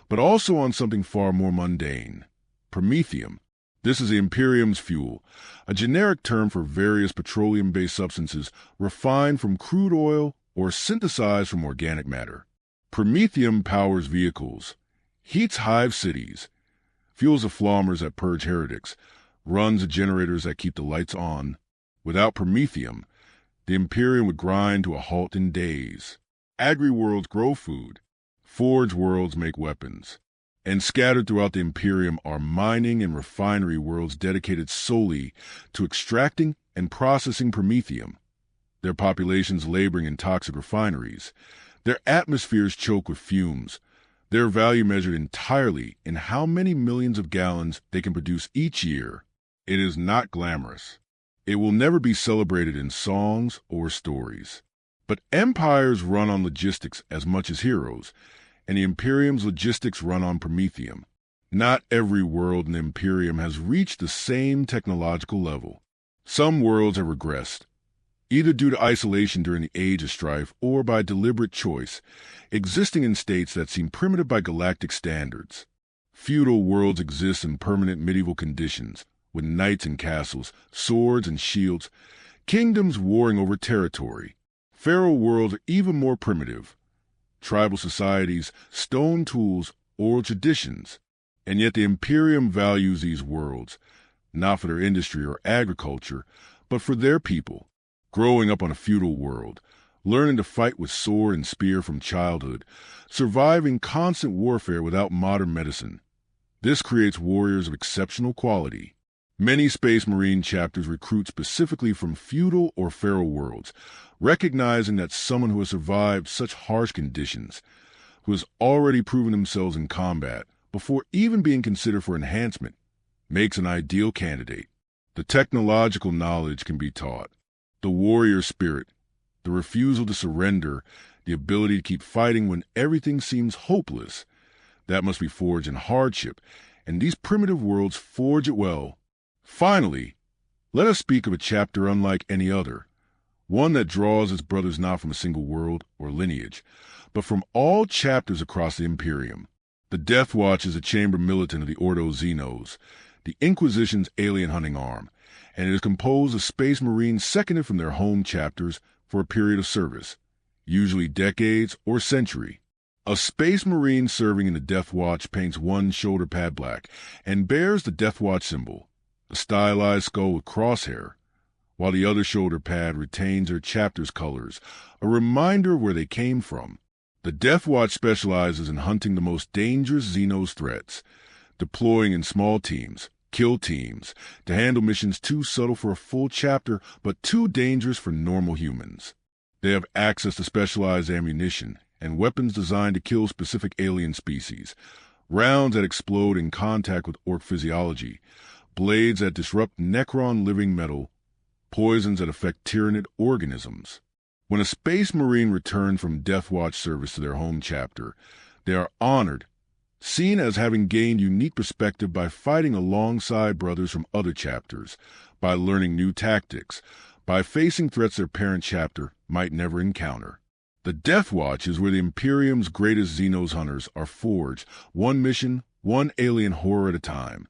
but also on something far more mundane, promethium. This is the Imperium's fuel, a generic term for various petroleum-based substances refined from crude oil or synthesized from organic matter. Promethium powers vehicles, heats hive cities, fuels the flammers that purge heretics, runs the generators that keep the lights on. Without promethium, the Imperium would grind to a halt in days. Agri-worlds grow food, forge worlds make weapons, and scattered throughout the Imperium are mining and refinery worlds dedicated solely to extracting and processing promethium, their populations laboring in toxic refineries, their atmospheres choke with fumes, their value measured entirely in how many millions of gallons they can produce each year. It is not glamorous. It will never be celebrated in songs or stories. But empires run on logistics as much as heroes, and the Imperium's logistics run on promethium. Not every world in the Imperium has reached the same technological level. Some worlds have regressed, either due to isolation during the Age of Strife or by deliberate choice, existing in states that seem primitive by galactic standards. Feudal worlds exist in permanent medieval conditions, with knights and castles, swords and shields, kingdoms warring over territory. Pharaoh worlds are even more primitive. Tribal societies, stone tools, oral traditions. And yet the Imperium values these worlds, not for their industry or agriculture, but for their people. Growing up on a feudal world, learning to fight with sword and spear from childhood, surviving constant warfare without modern medicine. This creates warriors of exceptional quality. Many Space Marine chapters recruit specifically from feudal or feral worlds, recognizing that someone who has survived such harsh conditions, who has already proven themselves in combat before even being considered for enhancement, makes an ideal candidate. The technological knowledge can be taught. The warrior spirit, the refusal to surrender, the ability to keep fighting when everything seems hopeless, that must be forged in hardship, and these primitive worlds forge it well. Finally, let us speak of a chapter unlike any other, one that draws its brothers not from a single world or lineage, but from all chapters across the Imperium. The Death Watch is a chamber militant of the Ordo Xenos, the Inquisition's alien hunting arm, and it is composed of Space Marines seconded from their home chapters for a period of service, usually decades or century. A Space Marine serving in the Death Watch paints one shoulder pad black and bears the Death Watch symbol, a stylized skull with crosshair, while the other shoulder pad retains their chapter's colors, a reminder of where they came from. The Death Watch specializes in hunting the most dangerous Xenos threats, deploying in small teams, kill teams, to handle missions too subtle for a full chapter but too dangerous for normal humans. They have access to specialized ammunition and weapons designed to kill specific alien species, rounds that explode in contact with orc physiology, blades that disrupt Necron living metal, poisons that affect tyrannid organisms. When a Space Marine returns from Death Watch service to their home chapter, they are honored, seen as having gained unique perspective by fighting alongside brothers from other chapters, by learning new tactics, by facing threats their parent chapter might never encounter. The Death Watch is where the Imperium's greatest Xenos hunters are forged, one mission, one alien horror at a time.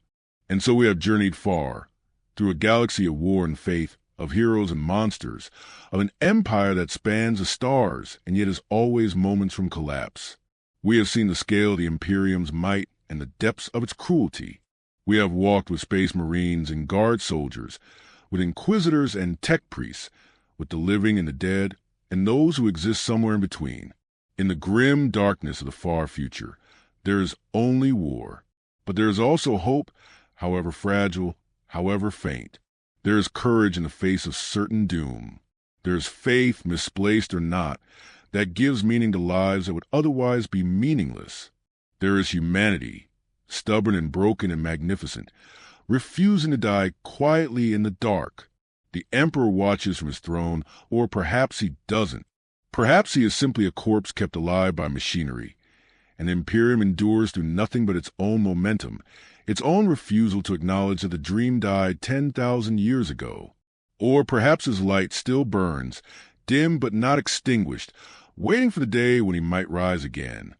And so we have journeyed far, through a galaxy of war and faith, of heroes and monsters, of an empire that spans the stars and yet is always moments from collapse. We have seen the scale of the Imperium's might and the depths of its cruelty. We have walked with Space Marines and Guard soldiers, with Inquisitors and Tech priests, with the living and the dead, and those who exist somewhere in between. In the grim darkness of the far future, there is only war. But there is also hope, however fragile, however faint. There is courage in the face of certain doom. There is faith, misplaced or not, that gives meaning to lives that would otherwise be meaningless. There is humanity, stubborn and broken and magnificent, refusing to die quietly in the dark. The Emperor watches from his throne, or perhaps he doesn't. Perhaps he is simply a corpse kept alive by machinery. And the Imperium endures through nothing but its own momentum, its own refusal to acknowledge that the dream died 10,000 years ago. Or perhaps his light still burns, dim but not extinguished, waiting for the day when he might rise again,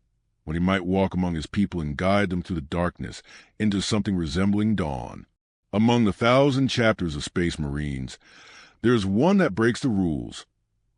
when he might walk among his people and guide them through the darkness into something resembling dawn. Among the 1,000 chapters of Space Marines, there is one that breaks the rules,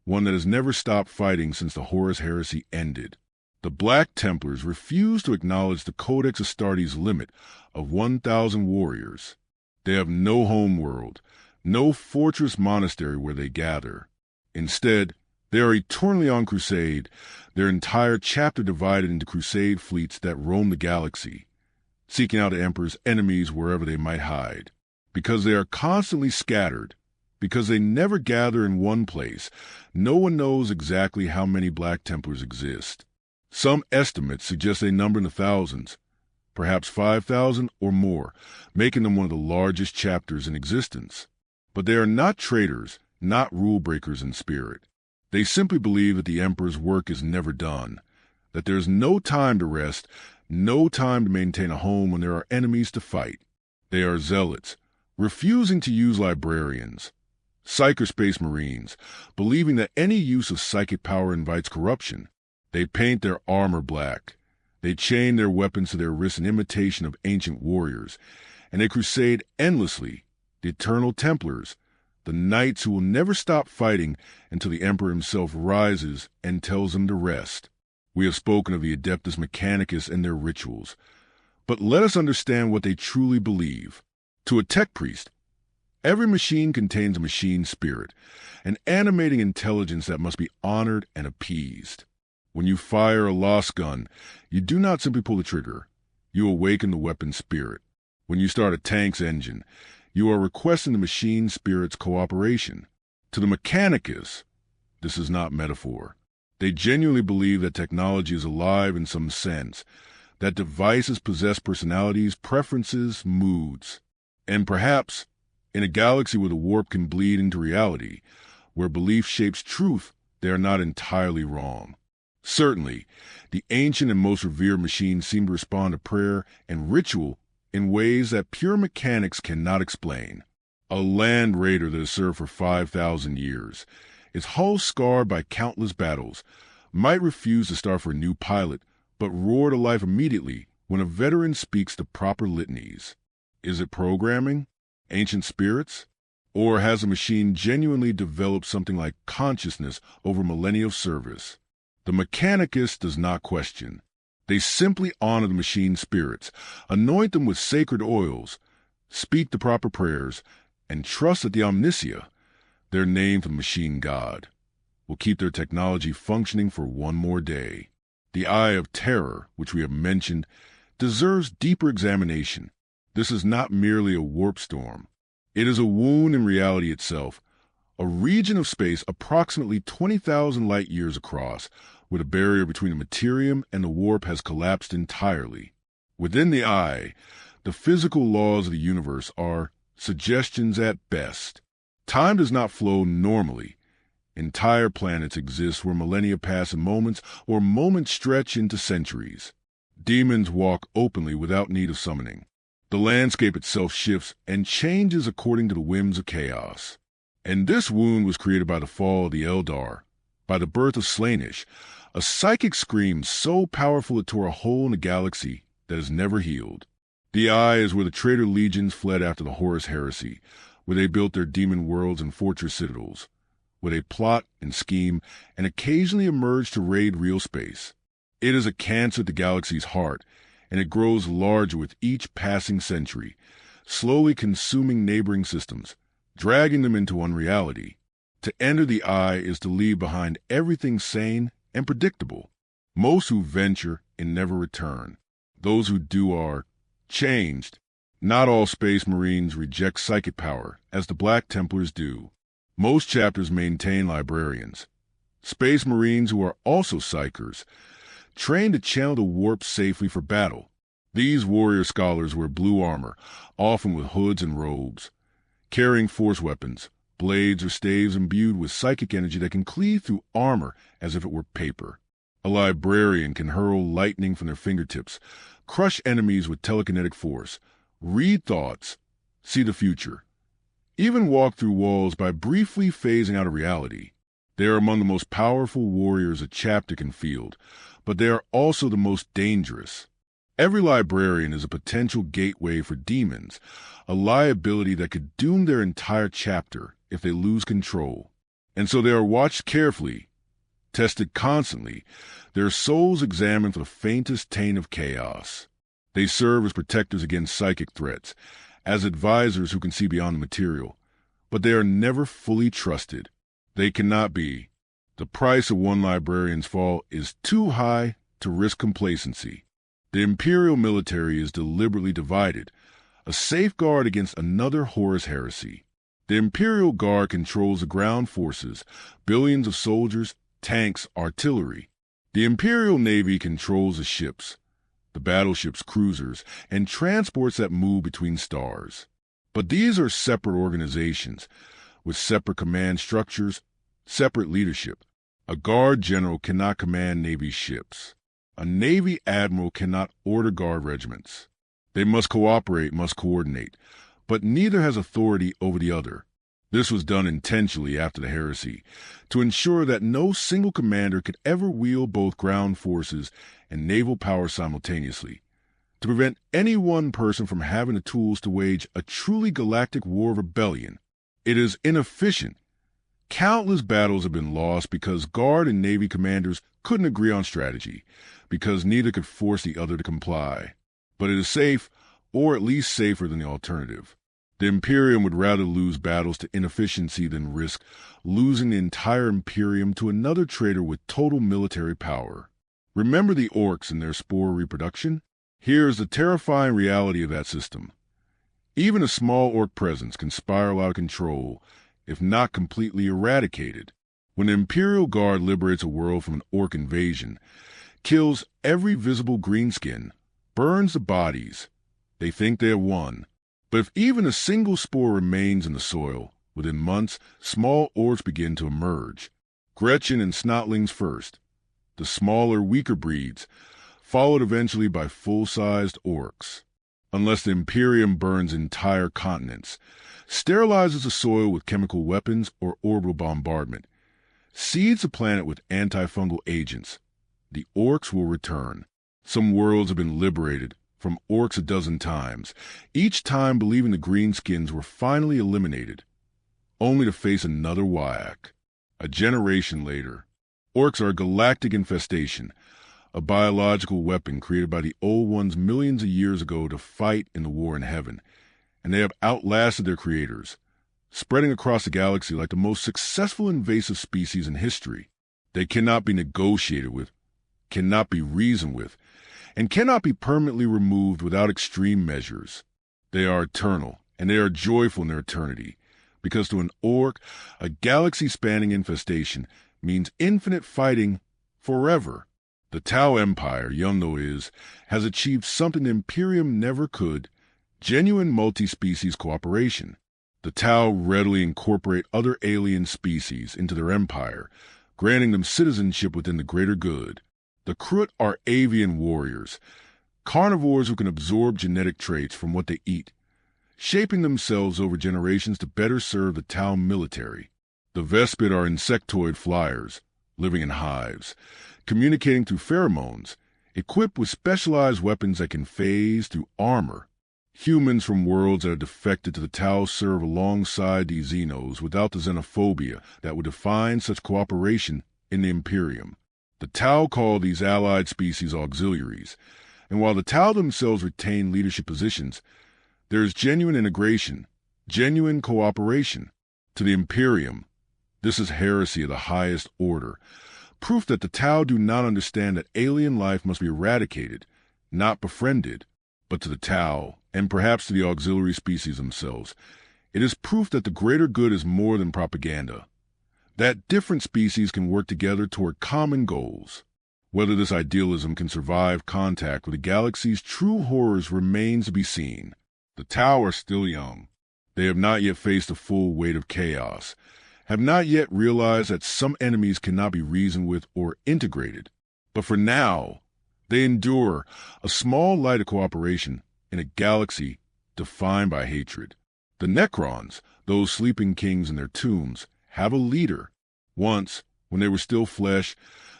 one that has never stopped fighting since the Horus Heresy ended. The Black Templars refuse to acknowledge the Codex Astartes limit of 1,000 warriors. They have no home world, no fortress monastery where they gather. Instead, they are eternally on crusade, their entire chapter divided into crusade fleets that roam the galaxy, seeking out the Emperor's enemies wherever they might hide. Because they are constantly scattered, because they never gather in one place, no one knows exactly how many Black Templars exist. Some estimates suggest they number in the thousands, perhaps 5,000 or more, making them one of the largest chapters in existence. But they are not traitors, not rule breakers in spirit. They simply believe that the Emperor's work is never done, that there is no time to rest, no time to maintain a home when there are enemies to fight. They are zealots, refusing to use librarians, Psyker Space Marines, believing that any use of psychic power invites corruption. They paint their armor black. They chain their weapons to their wrists in imitation of ancient warriors, and they crusade endlessly, the Eternal Templars, the knights who will never stop fighting until the Emperor himself rises and tells them to rest. We have spoken of the Adeptus Mechanicus and their rituals, But let us understand what they truly believe. To a tech priest, every machine contains a machine spirit, an animating intelligence that must be honored and appeased. When you fire a lost gun, you do not simply pull the trigger. You awaken the weapon spirit. When you start a tank's engine, you are requesting the machine spirit's cooperation. To the mechanicus, this is not metaphor. They genuinely believe that technology is alive in some sense, that devices possess personalities, preferences, moods. And perhaps, in a galaxy where the warp can bleed into reality, where belief shapes truth, they are not entirely wrong. Certainly, the ancient and most revered machines seem to respond to prayer and ritual in ways that pure mechanics cannot explain. A land raider that has served for 5,000 years, its hull scarred by countless battles, might refuse to start for a new pilot, but roar to life immediately when a veteran speaks the proper litanies. Is it programming? Ancient spirits? Or has the machine genuinely developed something like consciousness over millennia of service? The mechanicus does not question. They simply honor the machine spirits, anoint them with sacred oils, speak the proper prayers, and trust that the Omniscia, their name for the machine god, will keep their technology functioning for one more day. The Eye of Terror, which we have mentioned, deserves deeper examination. This is not merely a warp storm. It is a wound in reality itself, a region of space approximately 20,000 light-years across, where the barrier between the materium and the warp has collapsed entirely. Within the eye, the physical laws of the universe are suggestions at best. Time does not flow normally. Entire planets exist where millennia pass in moments or moments stretch into centuries. Demons walk openly without need of summoning. The landscape itself shifts and changes according to the whims of chaos. And this wound was created by the fall of the Eldar, by the birth of Slaanesh, a psychic scream so powerful it tore a hole in the galaxy that is never healed. The Eye is where the traitor legions fled after the Horus heresy, where they built their demon worlds and fortress citadels, where they plot and scheme and occasionally emerge to raid real space. It is a cancer at the galaxy's heart, and it grows larger with each passing century, slowly consuming neighboring systems, dragging them into unreality. To enter the Eye is to leave behind everything sane and predictable. Most who venture and never return. Those who do are changed. Not all Space Marines reject psychic power, as the Black Templars do. Most chapters maintain librarians, Space Marines who are also psychers, trained to channel the warp safely for battle. These warrior scholars wear blue armor, often with hoods and robes, carrying force weapons, blades or staves imbued with psychic energy that can cleave through armor as if it were paper. A librarian can hurl lightning from their fingertips, crush enemies with telekinetic force, read thoughts, see the future, even walk through walls by briefly phasing out of reality. They are among the most powerful warriors a chapter can field, but they are also the most dangerous. Every librarian is a potential gateway for demons, a liability that could doom their entire chapter if they lose control. And so they are watched carefully, tested constantly, their souls examined for the faintest taint of chaos. They serve as protectors against psychic threats, as advisors who can see beyond the material, but they are never fully trusted. They cannot be. The price of one librarian's fall is too high to risk complacency. The Imperial military is deliberately divided, a safeguard against another Horus heresy. The Imperial Guard controls the ground forces, billions of soldiers, tanks, artillery. The Imperial Navy controls the ships, the battleships, cruisers, and transports that move between stars. But these are separate organizations, with separate command structures, separate leadership. A Guard general cannot command Navy ships. A Navy admiral cannot order Guard regiments. They must cooperate, must coordinate, but neither has authority over the other. This was done intentionally after the heresy, to ensure that no single commander could ever wield both ground forces and naval power simultaneously, to prevent any one person from having the tools to wage a truly galactic war of rebellion. It is inefficient. Countless battles have been lost because Guard and Navy commanders couldn't agree on strategy, because neither could force the other to comply. but it is safe, or at least safer than the alternative. The Imperium would rather lose battles to inefficiency than risk losing the entire Imperium to another traitor with total military power. Remember the orcs and their spore reproduction? Here is the terrifying reality of that system. Even a small orc presence can spiral out of control if not completely eradicated. When the Imperial Guard liberates a world from an orc invasion, kills every visible greenskin, burns the bodies, they think they have won. But if even a single spore remains in the soil, within months, small orcs begin to emerge. Gretchen and Snotlings first, the smaller, weaker breeds, followed eventually by full-sized orcs. Unless the Imperium burns entire continents, sterilizes the soil with chemical weapons or orbital bombardment, seeds the planet with antifungal agents, the orcs will return. Some worlds have been liberated from orcs a dozen times, each time believing the greenskins were finally eliminated, only to face another whack. A generation later, orcs are a galactic infestation, a biological weapon created by the Old Ones millions of years ago to fight in the war in heaven, and they have outlasted their creators, spreading across the galaxy like the most successful invasive species in history. They cannot be negotiated with, cannot be reasoned with, and cannot be permanently removed without extreme measures. They are eternal, and they are joyful in their eternity, because to an orc, a galaxy-spanning infestation means infinite fighting forever. The Tau Empire, young though it is, has achieved something the Imperium never could: genuine multi-species cooperation. The Tau readily incorporate other alien species into their empire, granting them citizenship within the greater good. The Krut are avian warriors, carnivores who can absorb genetic traits from what they eat, shaping themselves over generations to better serve the Tau military. The Vespid are insectoid flyers, living in hives, communicating through pheromones, equipped with specialized weapons that can phase through armor. Humans from worlds that are defected to the Tau serve alongside these Xenos without the xenophobia that would define such cooperation in the Imperium. The Tau call these allied species auxiliaries, and while the Tau themselves retain leadership positions, there is genuine integration, genuine cooperation. To the Imperium, this is heresy of the highest order, proof that the Tau do not understand that alien life must be eradicated, not befriended. But to the Tau, and perhaps to the auxiliary species themselves, it is proof that the greater good is more than propaganda, that different species can work together toward common goals. Whether this idealism can survive contact with the galaxy's true horrors remains to be seen. The Tau are still young. They have not yet faced the full weight of chaos, have not yet realized that some enemies cannot be reasoned with or integrated. But for now, they endure a small light of cooperation in a galaxy defined by hatred. The Necrons, those sleeping kings in their tombs, have a leader. Once, when they were still flesh,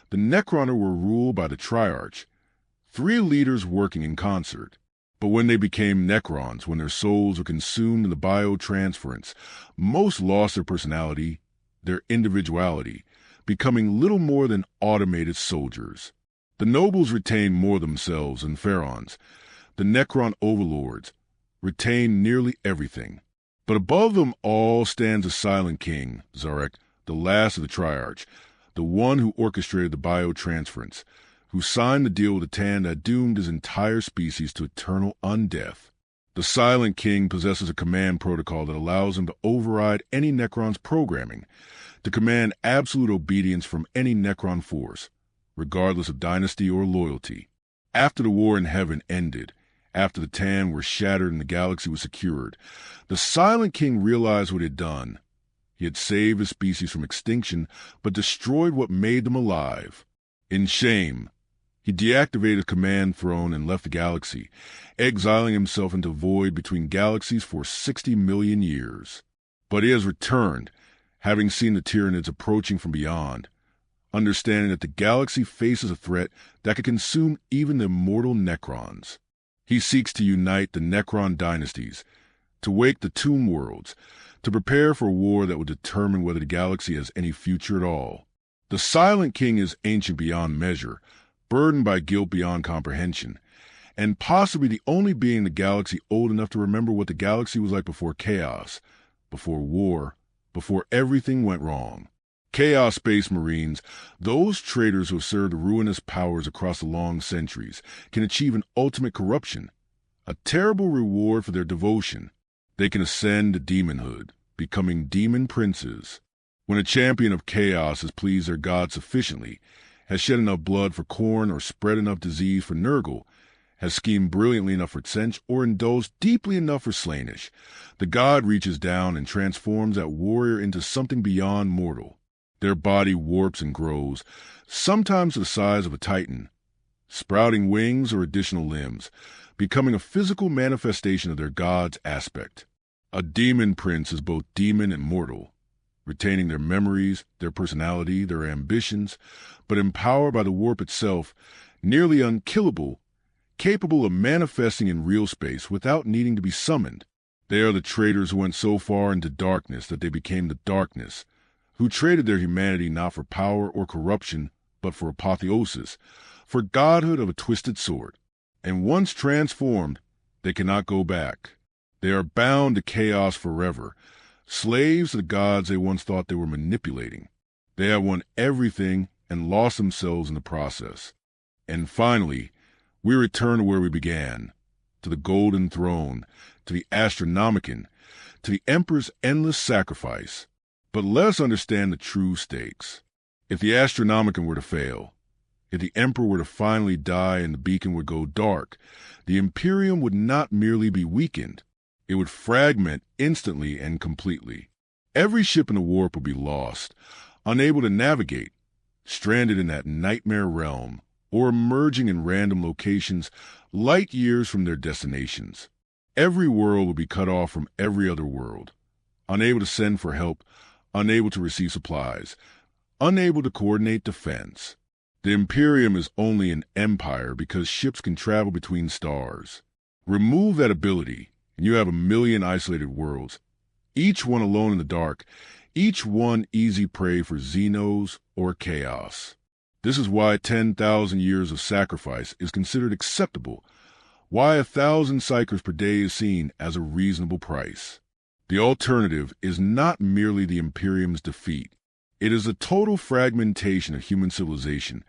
the Necroner were ruled by the Triarch, 3 leaders working in concert. But when they became Necrons, when their souls were consumed in the biotransference, most lost their personality, their individuality, becoming little more than automated soldiers. The nobles retained more themselves than pharaons. The Necron overlords retained nearly everything. But above them all stands a silent king, Zarek, the last of the Triarch, the one who orchestrated the biotransference, who signed the deal with the Tan that doomed his entire species to eternal undeath. The Silent King possesses a command protocol that allows him to override any Necron's programming, to command absolute obedience from any Necron force, regardless of dynasty or loyalty. After the war in heaven ended, after the Tan were shattered and the galaxy was secured, the Silent King realized what he had done. He had saved his species from extinction, but destroyed what made them alive. In shame, he deactivated the command throne and left the galaxy, exiling himself into void between galaxies for 60 million years. But he has returned, having seen the Tyranids approaching from beyond, understanding that the galaxy faces a threat that could consume even the immortal Necrons. He seeks to unite the Necron dynasties, to wake the tomb worlds, to prepare for a war that will determine whether the galaxy has any future at all. The Silent King is ancient beyond measure, burdened by guilt beyond comprehension, and possibly the only being in the galaxy old enough to remember what the galaxy was like before chaos, before war, before everything went wrong. Chaos Space Marines, those traitors who have served ruinous powers across the long centuries, can achieve an ultimate corruption, a terrible reward for their devotion. They can ascend to demonhood, becoming demon princes. When a champion of chaos has pleased their god sufficiently, has shed enough blood for Korn or spread enough disease for Nurgle, has schemed brilliantly enough for Tsench or indulged deeply enough for Slaanesh, the god reaches down and transforms that warrior into something beyond mortal. Their body warps and grows, sometimes to the size of a titan, sprouting wings or additional limbs, becoming a physical manifestation of their god's aspect. A demon prince is both demon and mortal, retaining their memories, their personality, their ambitions, but empowered by the warp itself, nearly unkillable, capable of manifesting in real space without needing to be summoned. They are the traitors who went so far into darkness that they became the darkness, who traded their humanity not for power or corruption, but for apotheosis, for godhood of a twisted sort. And once transformed, they cannot go back. They are bound to chaos forever, slaves to the gods they once thought they were manipulating. They have won everything and lost themselves in the process. And finally, we return to where we began, to the Golden Throne, to the Astronomicon, to the Emperor's endless sacrifice. But let us understand the true stakes. If the Astronomicon were to fail, if the Emperor were to finally die and the beacon would go dark, the Imperium would not merely be weakened, it would fragment instantly and completely. Every ship in the warp would be lost, unable to navigate, stranded in that nightmare realm, or emerging in random locations light years from their destinations. Every world would be cut off from every other world, unable to send for help, unable to receive supplies, unable to coordinate defense. The Imperium is only an empire because ships can travel between stars. Remove that ability, and you have a million isolated worlds, each one alone in the dark, each one easy prey for Xenos or chaos. This is why 10,000 years of sacrifice is considered acceptable, why 1,000 psychers per day is seen as a reasonable price. The alternative is not merely the Imperium's defeat. It is the total fragmentation of human civilization,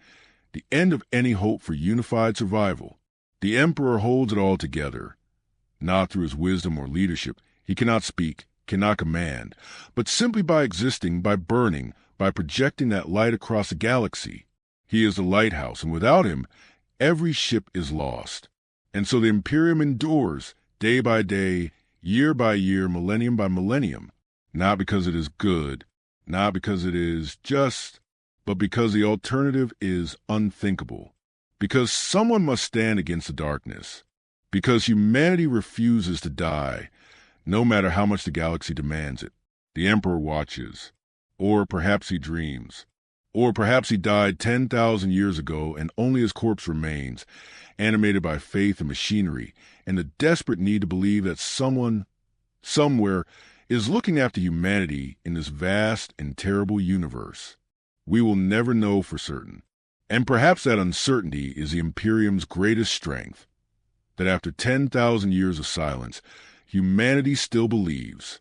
the end of any hope for unified survival. The Emperor holds it all together. Not through his wisdom or leadership. He cannot speak, cannot command, but simply by existing, by burning, by projecting that light across the galaxy. He is the lighthouse, and without him, every ship is lost. And so the Imperium endures, day by day, year by year, millennium by millennium, not because it is good, not because it is just, but because the alternative is unthinkable. Because someone must stand against the darkness. Because humanity refuses to die, no matter how much the galaxy demands it. The Emperor watches. Or perhaps he dreams. Or perhaps he died 10,000 years ago and only his corpse remains, animated by faith and machinery, and the desperate need to believe that someone, somewhere, is looking after humanity in this vast and terrible universe. We will never know for certain. And perhaps that uncertainty is the Imperium's greatest strength, that after 10,000 years of silence, humanity still believes.